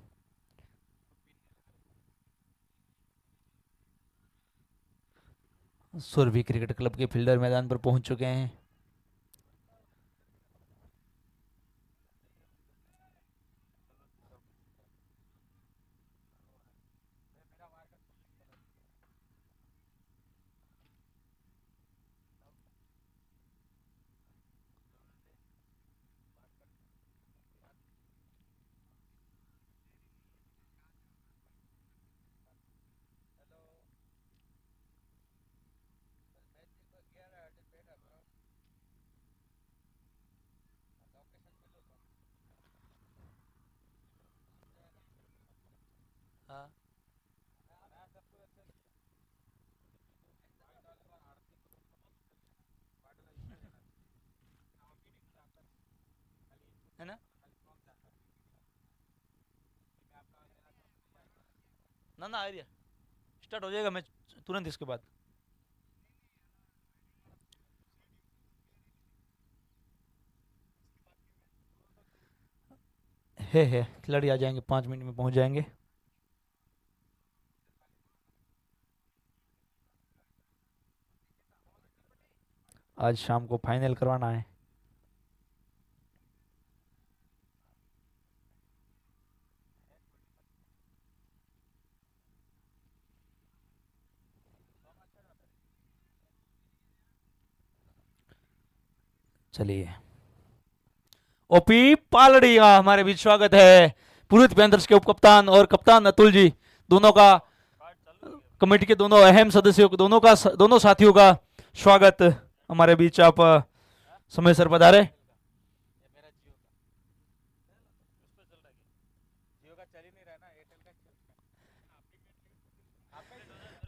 सुरभि क्रिकेट क्लब के फील्डर मैदान पर पहुंच चुके हैं। है ना? ना ना आ रही है, स्टार्ट हो जाएगा मैच तुरंत इसके बाद। है खिलाड़ी आ जाएंगे, 5 मिनट में पहुंच जाएंगे। आज शाम को फाइनल करवाना है। चलिए, ओपी पालड़ी का हमारे बीच स्वागत है। पुरुष पैंथर्स के उप कप्तान और कप्तान अतुल जी, दोनों का, कमेटी के दोनों अहम सदस्यों, दोनों का, दोनों साथियों का स्वागत हमारे बीच। आप समय सर पधारे।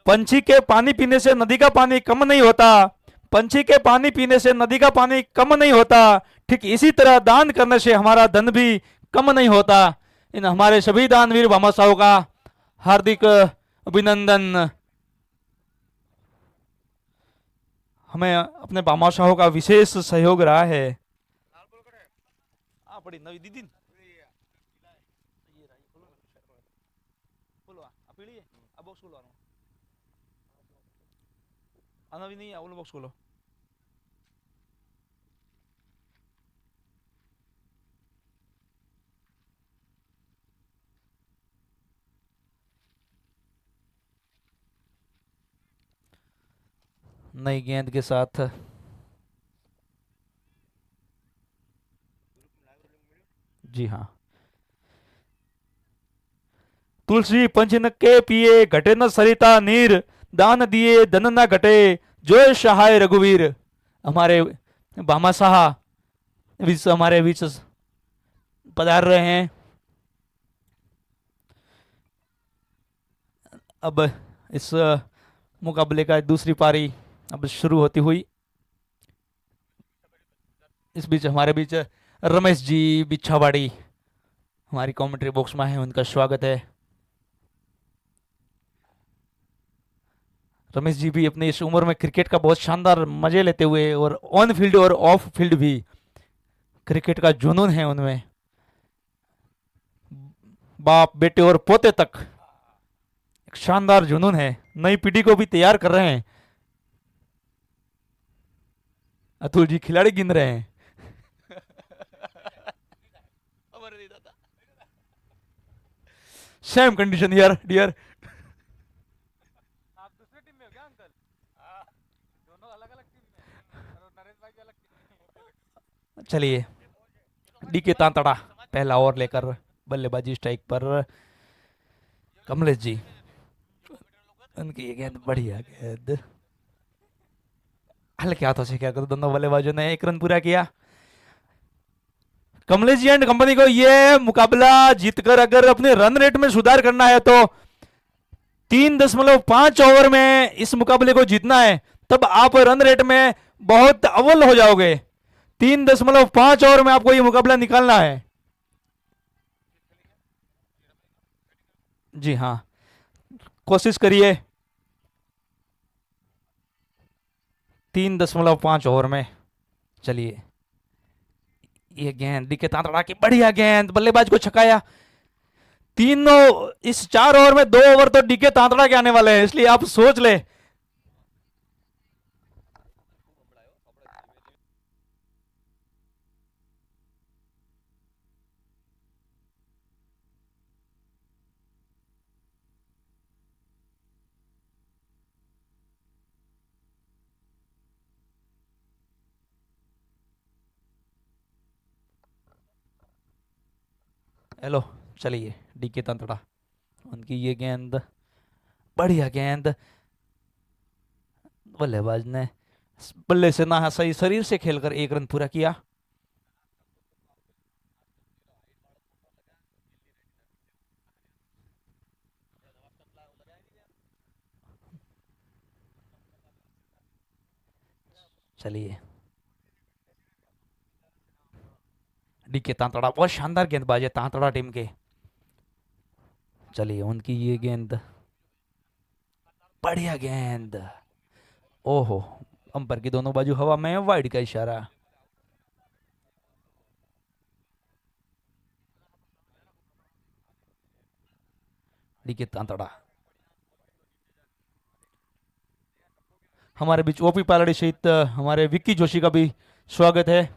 पंछी के पानी पीने से नदी का पानी कम नहीं होता, पंछी के पानी पीने से नदी का पानी कम नहीं होता, ठीक इसी तरह दान करने से हमारा धन भी कम नहीं होता। इन हमारे सभी दानवीर भामाशाहों का हार्दिक अभिनंदन। हमें अपने भामाशाहों का विशेष सहयोग रहा है। बड़ी नवी दीदी नवी नहीं है, बॉक्स खोलो। नई गेंद के साथ जी हाँ, तुलसी पंच न के पिए घटे न सरिता नीर, दान दिए धन न घटे जो सहाय रघुवीर। हमारे भामाशाह हमारे बीच पधार रहे हैं। अब इस मुकाबले का दूसरी पारी अब शुरू होती हुई। इस बीच हमारे बीच रमेश जी बिछावाड़ी हमारी कमेंट्री बॉक्स में है, उनका स्वागत है। रमेश जी भी अपनी इस उम्र में क्रिकेट का बहुत शानदार मजे लेते हुए, और ऑन फील्ड और ऑफ फील्ड भी क्रिकेट का जुनून है उनमें। बाप बेटे और पोते तक एक शानदार जुनून है, नई पीढ़ी को भी तैयार कर रहे हैं। अतुल जी खिलाड़ी गिन रहे हैं। सेम कंडीशन यार डियर। आप दूसरी टीम में हो क्या अंकल? दोनों अलग अलग टीम में, और नरेश भाई भी अलग टीम में। चलिए, डीके तांतड़ा पहला ओवर लेकर बल्लेबाजी स्ट्राइक पर। कमलेश जी, उनकी ये गेंद बढ़िया गेंद, हल्के हाथों से क्या कर दोनों बल्लेबाजों ने 1 रन पूरा किया। कमलेश जी एंड कंपनी को ये मुकाबला जीतकर अगर अपने रन रेट में सुधार करना है तो 3.5 ओवर में इस मुकाबले को जीतना है, तब आप रन रेट में बहुत अव्वल हो जाओगे। 3.5 ओवर में आपको ये मुकाबला निकालना है। जी हाँ, कोशिश करिए। 3.5 ओवर में। चलिए, ये गेंद डीके तांतड़ा की बढ़िया गेंद, बल्लेबाज को छकाया। तीनों इस 4 ओवर में 2 ओवर तो डीके तांतड़ा के आने वाले हैं, इसलिए आप सोच ले। हेलो, चलिए डीके तांतड़ा, उनकी ये गेंद बढ़िया गेंद, बल्लेबाज ने बल्ले से ना सही शरीर से खेलकर 1 रन पूरा किया। चलिए, डीके तांतड़ा बहुत शानदार गेंदबाज है तांतड़ा टीम के। चलिए उनकी ये गेंद, बढ़िया गेंद, ओहो, अंपर की दोनों बाजू हवा में, वाइड का इशारा। डीके तांतड़ा। हमारे बीच ओपी पालड़ी सहित हमारे विक्की जोशी का भी स्वागत है।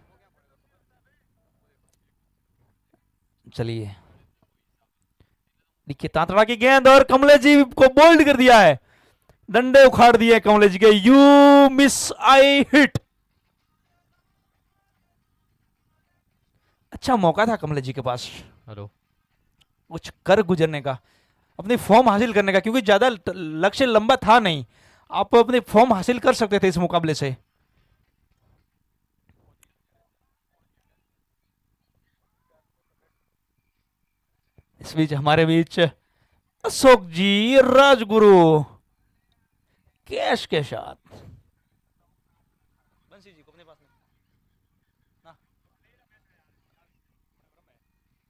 चलिए डीके तांतड़ा की गेंद और कमलेश जी को बोल्ड कर दिया है, डंडे उखाड़ दिए कमलेश जी के। You miss I hit. अच्छा मौका था कमलेश जी के पास हेलो कुछ कर गुजरने का, अपनी फॉर्म हासिल करने का, क्योंकि ज्यादा लक्ष्य लंबा था नहीं, आप अपनी फॉर्म हासिल कर सकते थे इस मुकाबले से। इस बीच हमारे बीच अशोक जी राजगुरु कैश के साथ। बंसी जी को अपने पास में ना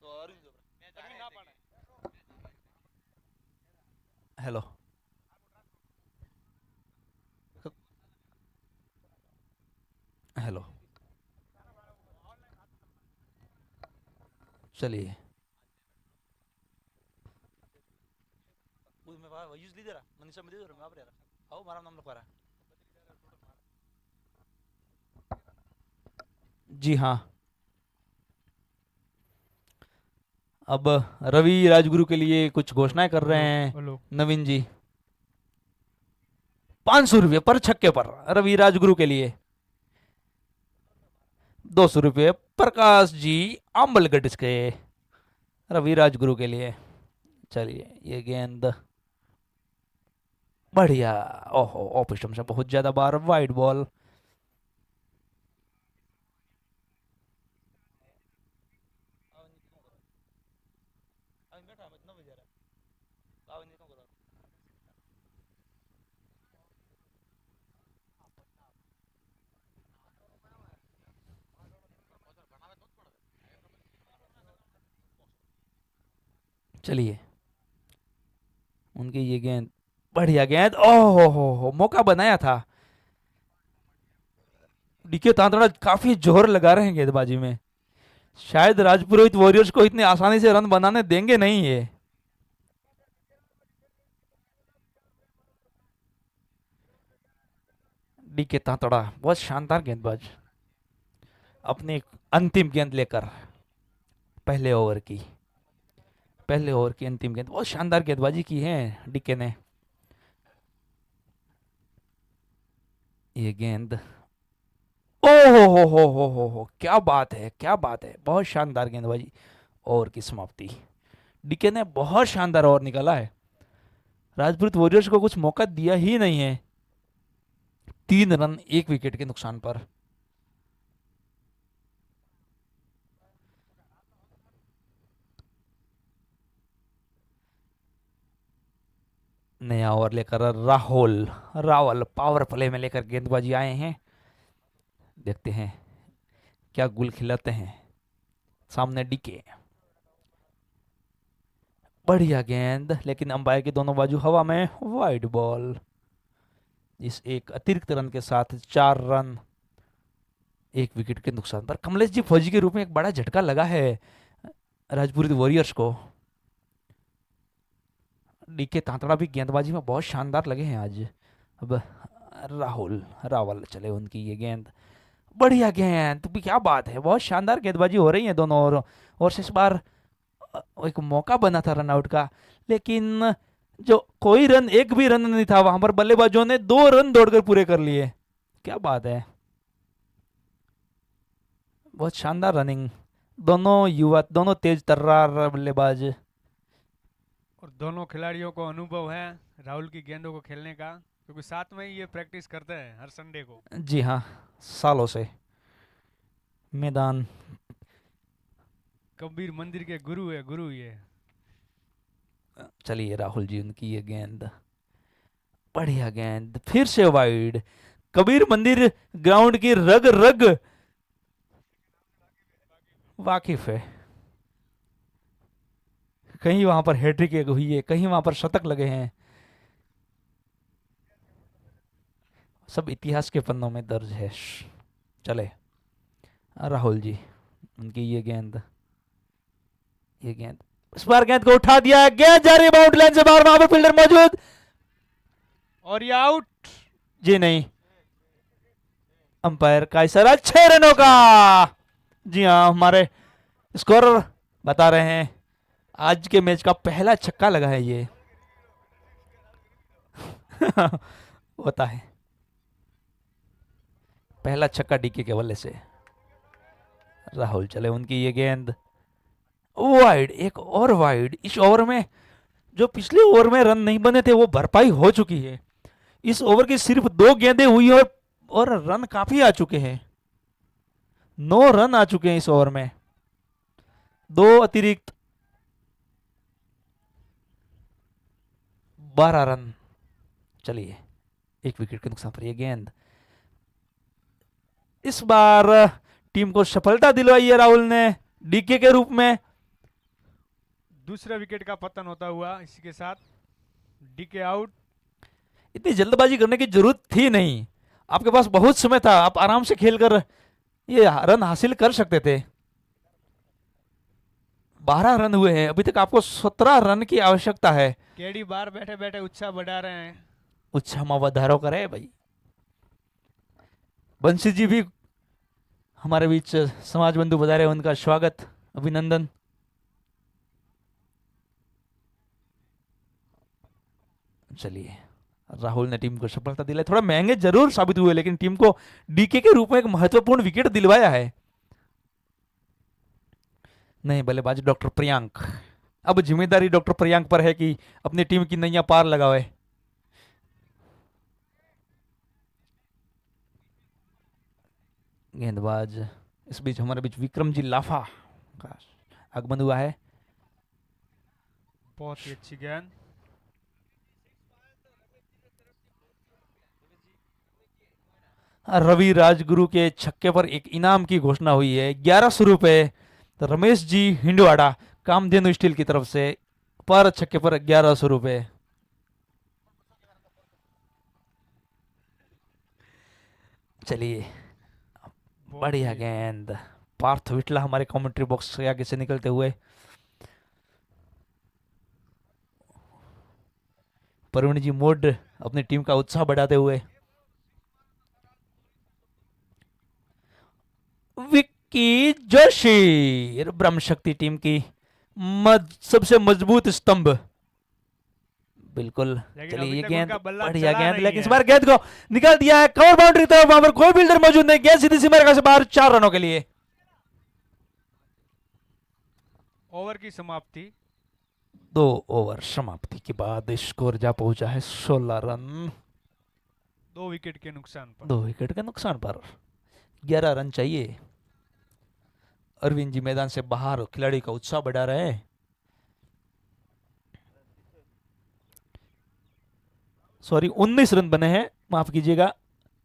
तो और हेलो हेलो चलिए जी हाँ, अब रवि राजगुरु के लिए कुछ घोषणाएं कर रहे हैं हेलो नवीन जी। 500 रुपये पर छक्के पर रवि राजगुरु के लिए, 200 रुपये प्रकाश जी आंबलगढ़ के रवि राजगुरु के लिए। चलिए ये गेंद बढ़िया, ओहो ऑफ स्टंप से बहुत ज्यादा बार, वाइड बॉल। चलिए उनकी ये गेंद, बढ़िया गेंद, ओहो हो मौका बनाया था। डीके तांतड़ा काफी जोर लगा रहे हैं गेंदबाजी में, शायद राजपुरोहित वॉरियर्स को इतनी आसानी से रन बनाने देंगे नहीं ये। डीके तांतड़ा बहुत शानदार गेंदबाज, अपनी अंतिम गेंद लेकर पहले ओवर की अंतिम गेंद, बहुत शानदार गेंदबाजी की है डीके ने। ये गेंद, हो क्या बात है, क्या बात है, बहुत शानदार गेंदबाजी। ओवर की समाप्ति, डीके ने बहुत शानदार ओवर निकाला है, राजपूत वॉरियर्स को कुछ मौका दिया ही नहीं है। 3 रन 1 विकेट के नुकसान पर। नया ओवर लेकर राहुल पावर प्ले में लेकर गेंदबाजी आए हैं, देखते हैं क्या गुल खिलाते हैं। सामने डीके, बढ़िया गेंद, लेकिन अंपायर के दोनों बाजू हवा में, वाइड बॉल। इस एक अतिरिक्त रन के साथ 4 रन 1 विकेट के नुकसान पर कमलेश जी फौजी के रूप में एक बड़ा झटका लगा है राजपुरी वॉरियर्स को। डीके तांतड़ा भी गेंदबाजी में बहुत शानदार लगे हैं आज। अब रावल चले उनकी ये गेंद, बढ़िया गेंद, तो भी क्या बात है, बहुत शानदार गेंदबाजी हो रही है दोनों ओर। और इस बार एक मौका बना था रनआउट का, लेकिन जो कोई रन, एक भी रन नहीं था, वहां पर बल्लेबाजों ने 2 रन दौड़कर पूरे कर लिए। क्या बात है, बहुत शानदार रनिंग, दोनों युवा, दोनों तेज तर्रार बल्लेबाज। और दोनों खिलाड़ियों को अनुभव है राहुल की गेंदों को खेलने का, क्योंकि साथ में ही ये प्रैक्टिस करते हैं हर संडे को। जी हाँ, सालों से मैदान। कबीर मंदिर के गुरु है, गुरु ये। चलिए राहुल जी उनकी ये गेंद, बढ़िया गेंद, फिर से वाइड। कबीर मंदिर ग्राउंड की रग रग वाकिफ है। कहीं वहां पर हैट्रिक हुई है, कहीं वहां पर शतक लगे हैं, सब इतिहास के पन्नों में दर्ज है। चले राहुल जी, उनकी ये गेंद इस बार गेंद को उठा दिया, गेंद जा रही है बाउंड्री लाइन से बाहर, वहां पर फील्डर मौजूद, और ये आउट। जी नहीं, अंपायर का इशारा 6 रनों का। जी हाँ, हमारे स्कोरर बता रहे हैं आज के मैच का पहला छक्का लगा है ये। होता है, पहला छक्का डीके के बल्ले से। राहुल चले, उनकी ये गेंद वाइड, एक और वाइड। इस ओवर में जो पिछले ओवर में रन नहीं बने थे वो भरपाई हो चुकी है। इस ओवर की सिर्फ 2 गेंदें हुई और रन काफी आ चुके हैं। 9 रन आ चुके हैं इस ओवर में, 2 अतिरिक्त 12 रन। चलिए, 1 विकेट के नुकसान पर यह गेंद इस बार टीम को सफलता दिलवाई है राहुल ने डीके के रूप में। दूसरा विकेट का पतन होता हुआ इसी के साथ डीके आउट। इतनी जल्दबाजी करने की जरूरत थी नहीं, आपके पास बहुत समय था, आप आराम से खेलकर ये रन हासिल कर सकते थे। 12 रन हुए हैं, अभी तक आपको 17 रन की आवश्यकता है। केडी बार बैठे बैठे उत्साह बढ़ा रहे हैं। उत्साह में વધારો करे भाई। बंसी जी भी हमारे बीच समाज बंधु बता रहे हैं, उनका स्वागत, अभिनंदन। चलिए, राहुल ने टीम को सफलता दिलाई। थोड़ा महंगे जरूर साबित हुए, लेकिन टीम को डीके के रूप में एक महत्वपूर्ण विकेट दिलवाया है। नहीं, बल्लेबाज डॉक्टर प्रियांक, अब जिम्मेदारी डॉक्टर प्रियांक पर है कि अपनी टीम की नैया पार लगावे। गेंदबाज इस बीच हमारे बीच विक्रम जी लाफा का आगमन हुआ है। बहुत ही अच्छी गेंद। रवि राजगुरु के छक्के पर एक इनाम की घोषणा हुई है, 1100 रुपए। तो रमेश जी हिंडवाड़ा कामधेनु स्टील की तरफ से पर छक्के पर 1100 रुपए। चलिए, बढ़िया गेंद। पार्थ विटला हमारे कमेंट्री बॉक्स के आगे से निकलते हुए, प्रवीण जी मोड अपनी टीम का उत्साह बढ़ाते हुए, विक्की जोशी ब्रह्म शक्ति टीम की सबसे मजबूत स्तंभ। बिल्कुल। लेकिन चलिए, अभी ये तक गेंद उनका बल्ला बढ़िया चला गेंद, नहीं लेकिन इस है। बार गेंद को निकाल दिया है कवर बाउंड्री तरफ, वहां पर कोई फील्डर मौजूद नहीं, गेंद सीधी सीमा रेखा से बाहर, 4 रनों के लिए। ओवर की समाप्ति। 2 ओवर समाप्ति के बाद स्कोर जा पहुंचा है 16 रन। 2 विकेट के नुकसान पर। 2 विकेट के नुकसान पर 11 रन चाहिए। अरविंद जी मैदान से बाहर खिलाड़ी का उत्साह बढ़ा रहे हैं। सॉरी, 19 रन बने हैं, माफ कीजिएगा।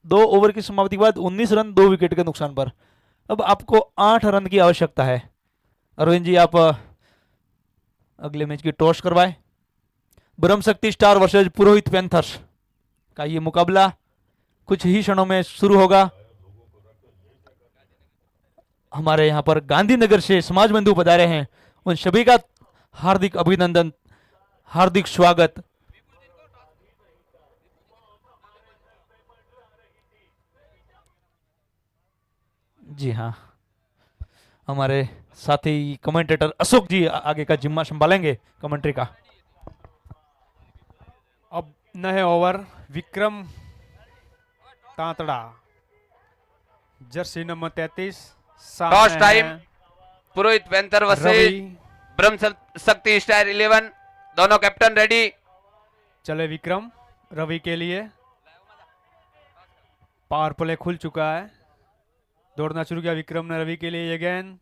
2 ओवर की समाप्ति के बाद 19 रन 2 विकेट के नुकसान पर। अब आपको 8 रन की आवश्यकता है। अरविंद जी, आप अगले मैच की टॉस करवाएं। ब्रह्म शक्ति स्टार वर्सेज पुरोहित पैंथर्स का ये मुकाबला कुछ ही क्षणों में शुरू होगा। हमारे यहाँ पर गांधीनगर से समाज बंधु पधारे हैं, उन सभी का हार्दिक अभिनंदन, हार्दिक स्वागत। जी हाँ, हमारे साथी कमेंटेटर अशोक जी आगे का जिम्मा संभालेंगे कमेंट्री का। अब नए over Vikram Tantada, jersey number 33। Toss time. Purohit panther versus Ravi. Brahma Shakti star 11। दोनों कैप्टन रेडी। चले विक्रम, रवि के लिए पावर प्ले खुल चुका है। दौड़ना शुरू किया विक्रम ने रवि के लिए। ये गेंद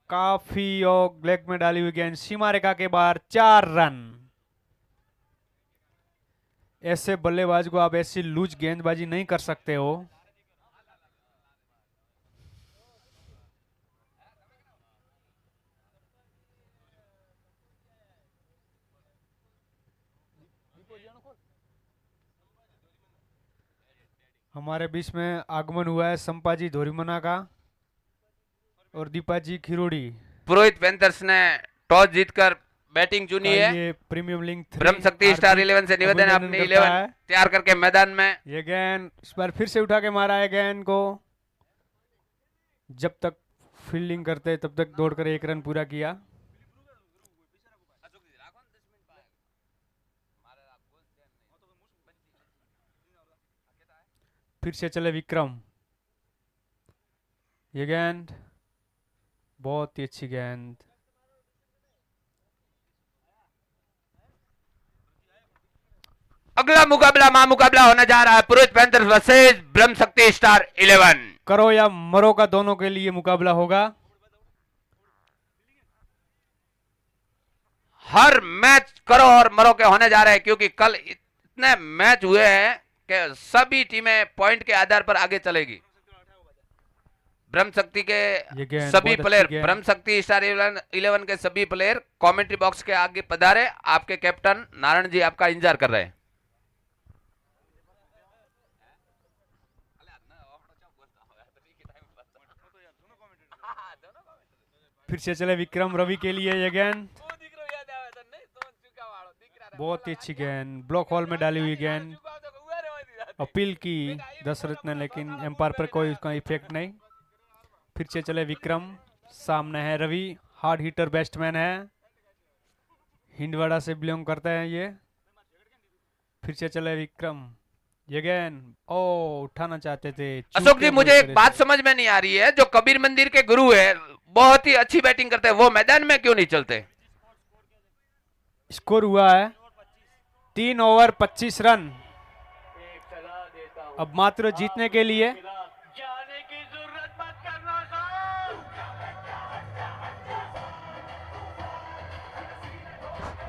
काफी और लेग में डाली हुई गेंद, सीमा रेखा के बाहर, 4 रन। ऐसे बल्लेबाज को आप ऐसी लूज गेंदबाजी नहीं कर सकते हो। हमारे बीच में आगमन हुआ है संपाजी धोरीमना का और दीपाजी खिरोड़ी। पुरोहित पैंथर्स ने टॉस जीतकर बैटिंग चुनी है। ये प्रीमियम लीग 3 ब्रह्म शक्ति स्टार 11 से निवेदन है अपनी करता 11 है। तैयार करके मैदान में। ये गेंद इस बार फिर से उठा के मारा है गेंद को। जब तक फील्डिंग करते तब तक दौड़कर 1 रन पूरा किया। फिर से चले विक्रम। ये गेंद बहुत ही अच्छी गेंद। अगला मुकाबला मुकाबला होने जा रहा है पुरोहित पैंथर्स वर्सेस ब्रह्म शक्ति स्टार 11। करो या मरो का दोनों के लिए मुकाबला होगा। हर मैच करो और मरो के होने जा रहे हैं क्योंकि कल इतने मैच हुए हैं कि सभी टीमें पॉइंट के आधार पर आगे चलेगी। ब्रह्म शक्ति के ये गेंद सभी बहुत प्लेयर अच्छी गेंद। ब्रह्म शक्ति स्टार 11 के सभी प्लेयर कमेंट्री बॉक्स के आगे पधारे। आपके कैप्टन नारायण जी आपका इंतजार कर रहे हैं। फिर से चले विक्रम रवि के लिए ये गेंद बहुत ही अच्छी गेंद। ब्लॉक हॉल में डाली हुई गेंद। अपील की दशरथ ने लेकिन एम्पायर पर कोई उसका इफेक्ट नहीं। फिर से चले विक्रम। सामने है रवि, हार्ड हिटर बैट्समैन है, हिंदवाड़ा से बिलोंग करते हैं ये। फिर से चले विक्रम। ये गेंद उठाना चाहते थे। अशोक जी चूके मुझे बुरी एक तरह बात से। समझ में नहीं आ रही है, जो कबीर मंदिर के गुरु है बहुत ही अच्छी बैटिंग करते हैं, वो मैदान में क्यों नहीं चलते? स्कोर हुआ है 3 ओवर 25 रन। अब मात्र जीतने के लिए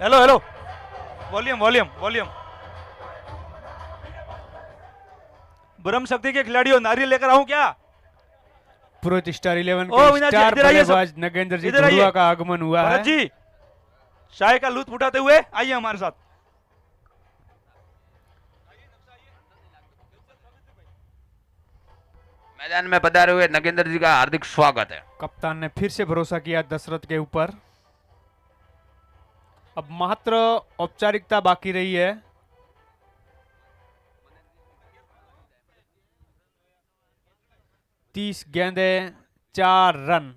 hello hello, volume volume volume. ब्रह्म शक्ति के खिलाड़ियों, नारियल लेकर आऊं क्या? पुरोहित स्टार 11 ओ, के विनाश जी, स्टार इधर आइए सब। बल्लेबाज नगेंद्र जी इधर आइए। धुरुआ का आगमन हुआ भरत है। जी, चाय का लुत्फ उठाते हुए आइए हमारे साथ। मैदान में पधारे हुए नगेंद्र जी का हार्दिक स्वागत है। कप्तान ने फिर से भरोसा किया दशरथ के ऊपर। अब मात्र औपचारिकता बाकी रही है। तीस गेंदे 4 रन।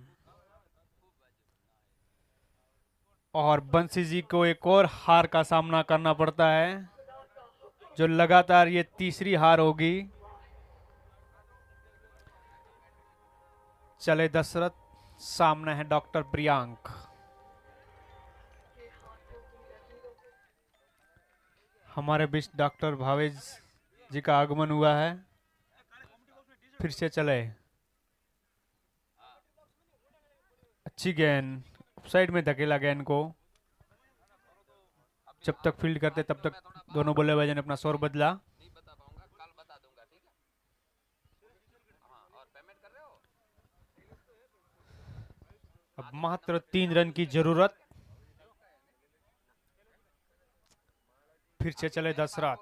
और बंसी जी को एक और हार का सामना करना पड़ता है, जो लगातार ये तीसरी हार होगी। चले दशरथ, सामने है डॉक्टर प्रियांक। हमारे बीच डॉक्टर भावेश जी का आगमन हुआ है। फिर से चले। अच्छी गेंद, साइड में धकेला गेंद को। जब तक फील्ड करते तब तक दोनों बल्लेबाजों ने अपना स्कोर बदला। अब मात्र 3 रन की जरूरत। फिर से चले दशरथ।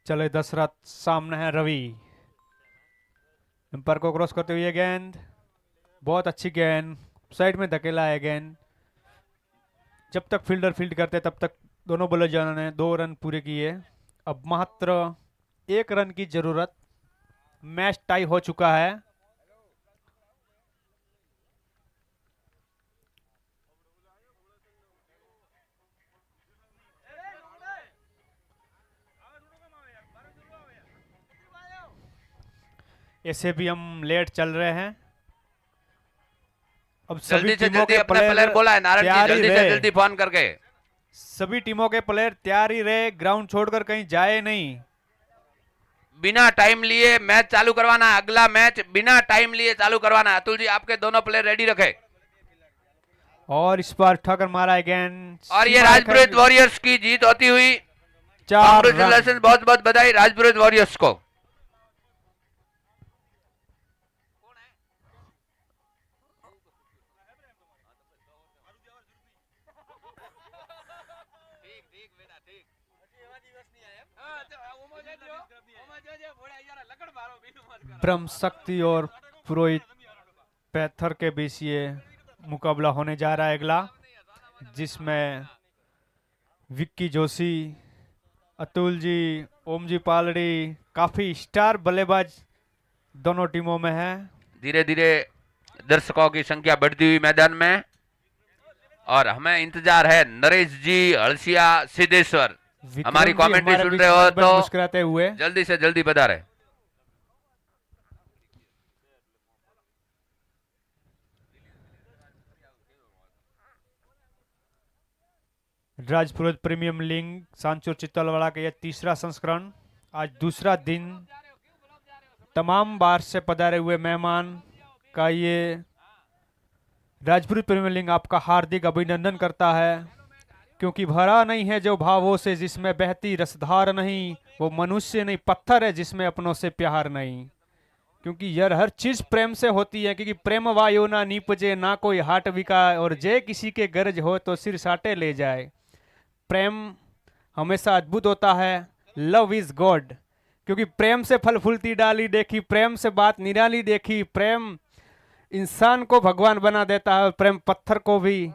चले दशरथ, सामने है रवि। एम्पायर को क्रॉस करते हुए गेंद, बहुत अच्छी गेंद, साइड में धकेला है गेंद। जब तक फील्डर फील्ड करते तब तक दोनों बल्लेबाजों ने 2 रन पूरे किए। अब मात्र 1 रन की जरूरत। मैच टाई हो चुका है। ऐसे भी हम लेट चल रहे हैं। अब सभी जल्दी से टीमों जल्दी के अपने प्लेयर बोला है नारायण जी, तैयार ही जल्दी से रहे। जल्दी फोन करके। सभी टीमों के प्लेयर तैयार ही रहे, ग्राउंड छोड़कर कहीं जाए नहीं। बिना टाइम लिए मैच चालू करवाना है। अगला मैच बिना टाइम लिए चालू करवाना है। अतुल जी आपके दोनों प्लेयर रेडी रखे। और इस बार ठोकर मारा है गेंद। और ये राजपुरोहित वॉरियर्स की जीत होती हुई। 4 कांग्रेचुलेशन, रन। बहुत बहुत बधाई राजपुरोहित वॉरियर्स को। ब्रह्म शक्ति और पुरोहित पैथर के बीच ये मुकाबला होने जा रहा है अगला, जिसमें विक्की जोशी, अतुल जी, ओम जी पालड़ी, काफी स्टार बल्लेबाज दोनों टीमों में है। धीरे धीरे दर्शकों की संख्या बढ़ती हुई मैदान में, और हमें इंतजार है नरेश जी हलसिया सिद्धेश्वर, विक्रम हमारी जी कमेंट्री हमारे सुन बीच रहे हो बार-बार तो मुस्कुराते हुए। जल्दी से जल्दी पधारे। राजपुरोहित प्रीमियम लीग सांचौर चित्तलवाड़ा का यह तीसरा संस्करण, आज दूसरा दिन। तमाम बार से पधारे हुए मेहमान का ये राजपुरोहित प्रीमियर लीग आपका हार्दिक अभिनंदन करता है, क्योंकि भरा नहीं है जो भावों से जिसमें बहती रसधार नहीं, वो मनुष्य नहीं पत्थर है जिसमें अपनों से प्यार नहीं। क्योंकि यह हर चीज प्रेम से होती है, क्योंकि प्रेम वायु ना नीपजे ना कोई हाट बिका, और जे किसी के गरज हो तो सिर साटे ले जाए। प्रेम हमेशा अद्भुत होता है, लव इज गॉड, क्योंकि प्रेम से फल फूलती डाली देखी, प्रेम से बात निराली देखी। प्रेम इंसान को भगवान बना देता है और प्रेम पत्थर को भी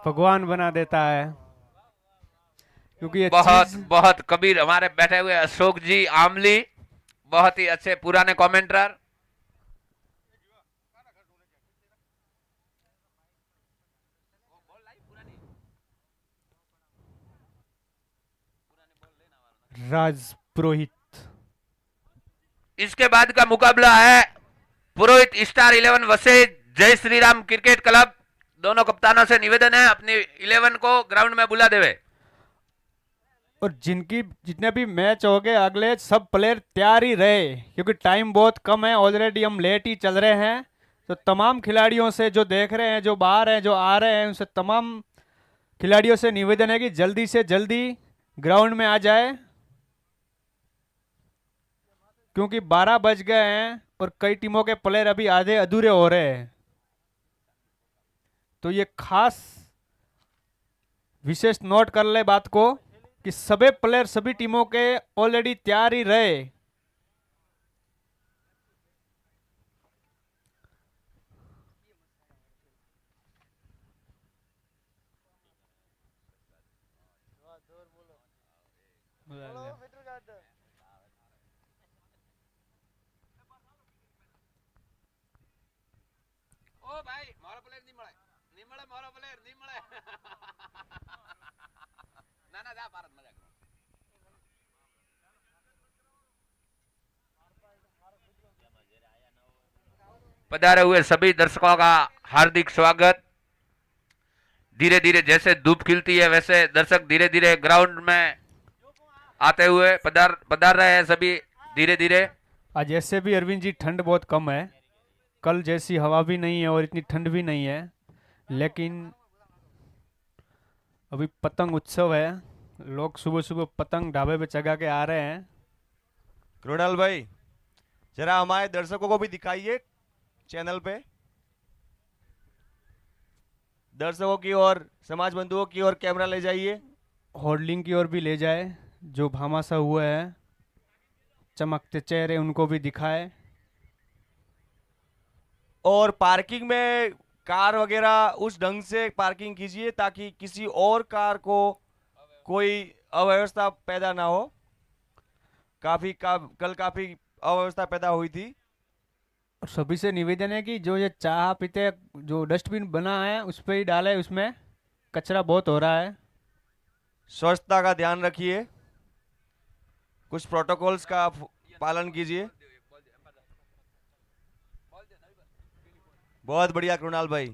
भगवान बना देता है, क्योंकि ये बहुत चीज बहुत कबीर हमारे बैठे हुए अशोक जी आमली, बहुत ही अच्छे पुराने कमेंटर। राज पुरोहित। इसके बाद का मुकाबला है पुरोहित स्टार 11 वसे जय श्री राम क्रिकेट क्लब। दोनों कप्तानों से निवेदन है अपनी 11 को ग्राउंड में बुला देवे, और जिनकी जितने भी मैच हो गए अगले सब प्लेयर तैयार ही रहे, क्योंकि टाइम बहुत कम है, ऑलरेडी हम लेट ही चल रहे हैं। तो तमाम खिलाड़ियों से जो देख रहे हैं, जो बाहर हैं, जो आ रहे हैं, उनसे तमाम खिलाड़ियों से निवेदन है कि जल्दी से जल्दी ग्राउंड में आ जाए, क्योंकि 12 बज गए हैं और कई टीमों के प्लेयर अभी आधे अधूरे हो रहे हैं। तो ये खास विशेष नोट कर ले बात को कि सभी प्लेयर सभी टीमों के ऑलरेडी तैयार ही रहे। ओ भाई मारो प्लेयर नहीं મળે મારો પ્લેયર नहीं મળે ना ना जा भारत मजाक पधारे हुए सभी दर्शकों का हार्दिक स्वागत। धीरे धीरे जैसे धूप खिलती है वैसे दर्शक धीरे धीरे ग्राउंड में आते हुए पधार रहे हैं सभी धीरे धीरे। आज ऐसे भी अरविंद जी ठंड बहुत कम है, कल जैसी हवा भी नहीं है और इतनी ठंड भी नहीं है, लेकिन अभी पतंग उत्सव है, लोग सुबह सुबह पतंग ढाबे पे चगा के आ रहे हैं। कृणाल भाई जरा हमारे दर्शकों को भी दिखाइए चैनल पे, दर्शकों की और समाज बंधुओं की ओर कैमरा ले जाइए, होर्डिंग की ओर भी ले जाए, जो भामाशा हुआ है, चमकते चेहरे उनको भी दिखाए। और पार्किंग में कार वगैरह उस ढंग से पार्किंग कीजिए ताकि किसी और कार को कोई अव्यवस्था पैदा ना हो। कल काफी अव्यवस्था पैदा हुई थी। और सभी से निवेदन है कि जो ये चाह पीते जो डस्टबिन बना है उस पर ही डाले, उसमें कचरा बहुत हो रहा है। स्वच्छता का ध्यान रखिए, कुछ प्रोटोकॉल्स का पालन कीजिए। बहुत बढ़िया कृणाल भाई,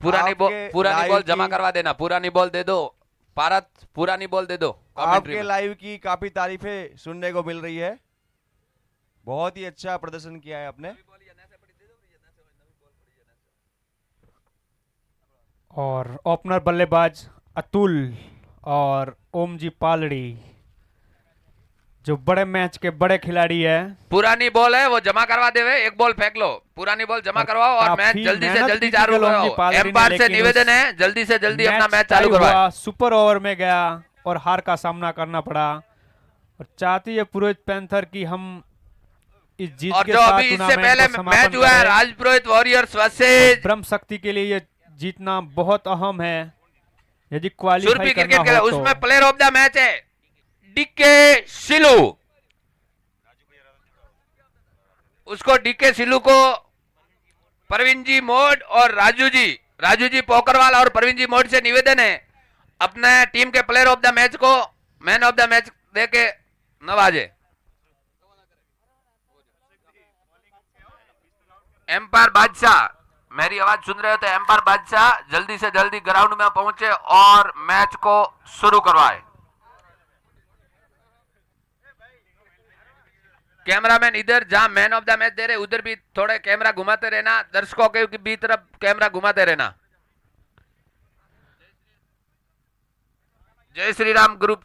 पुरानी आपके बॉल live जमा की- करवा देना, पुरानी बॉल दे दो भारत, पुरानी बॉल दे दो commentary आपके में। लाइव की काफी तारीफें सुनने को मिल रही है, बहुत ही अच्छा प्रदर्शन किया है आपने। और ओपनर बल्लेबाज अतुल और ओम जी पालड़ी, जो बड़े मैच के बड़े खिलाड़ी है। पुरानी बॉल है वो जमा करवा देवे, एक बॉल फेंक लो, पुरानी बॉल जमा करवाओ और काफी मैच जल्दी से मेहनत जल्दी की थी चालू कल ओम जी कराओ। पालड़ी ने, एम्पायर से लेकिन निवेदन उस है जल्दी से जल्दी अपना मैच टाई चालू करवाए। हुआ, सुपर ओवर में गया और हार का सामना करना पड़ा। और चाहती है पुरोहित पैंथर की हम इस जीत और के जो साथ अभी इससे टूर्नामेंट पहले को समापन मैच हुआ है करें। राजपुरोहित वॉरियर्स वर्सेज ब्रह्म शक्ति के लिए ये जीतना बहुत अहम है यदि क्वालिफाई सुरभि करना क्रिकेट खेला, हो तो। उसमें प्लेयर ऑफ द मैच है डीके सिलू। उसको डीके सिलू को परवीन जी मोड और राजू जी पोकरवाल और परवीन जी मोड से निवेदन है अपने टीम के प्लेयर ऑफ द मैच को मैन ऑफ द मैच देके नवाजे। एम्पायर बादशाह, मेरी आवाज सुन रहे हो तो एम्पायर बादशाह जल्दी से जल्दी ग्राउंड में पहुंचे और मैच को शुरू करवाए। कैमरामैन इधर जहां मैन ऑफ द मैच दे रहे उधर भी थोड़े कैमरा घुमाते रहना, दर्शकों के भी तरफ कैमरा घुमाते रहना। जय श्री राम ग्रुप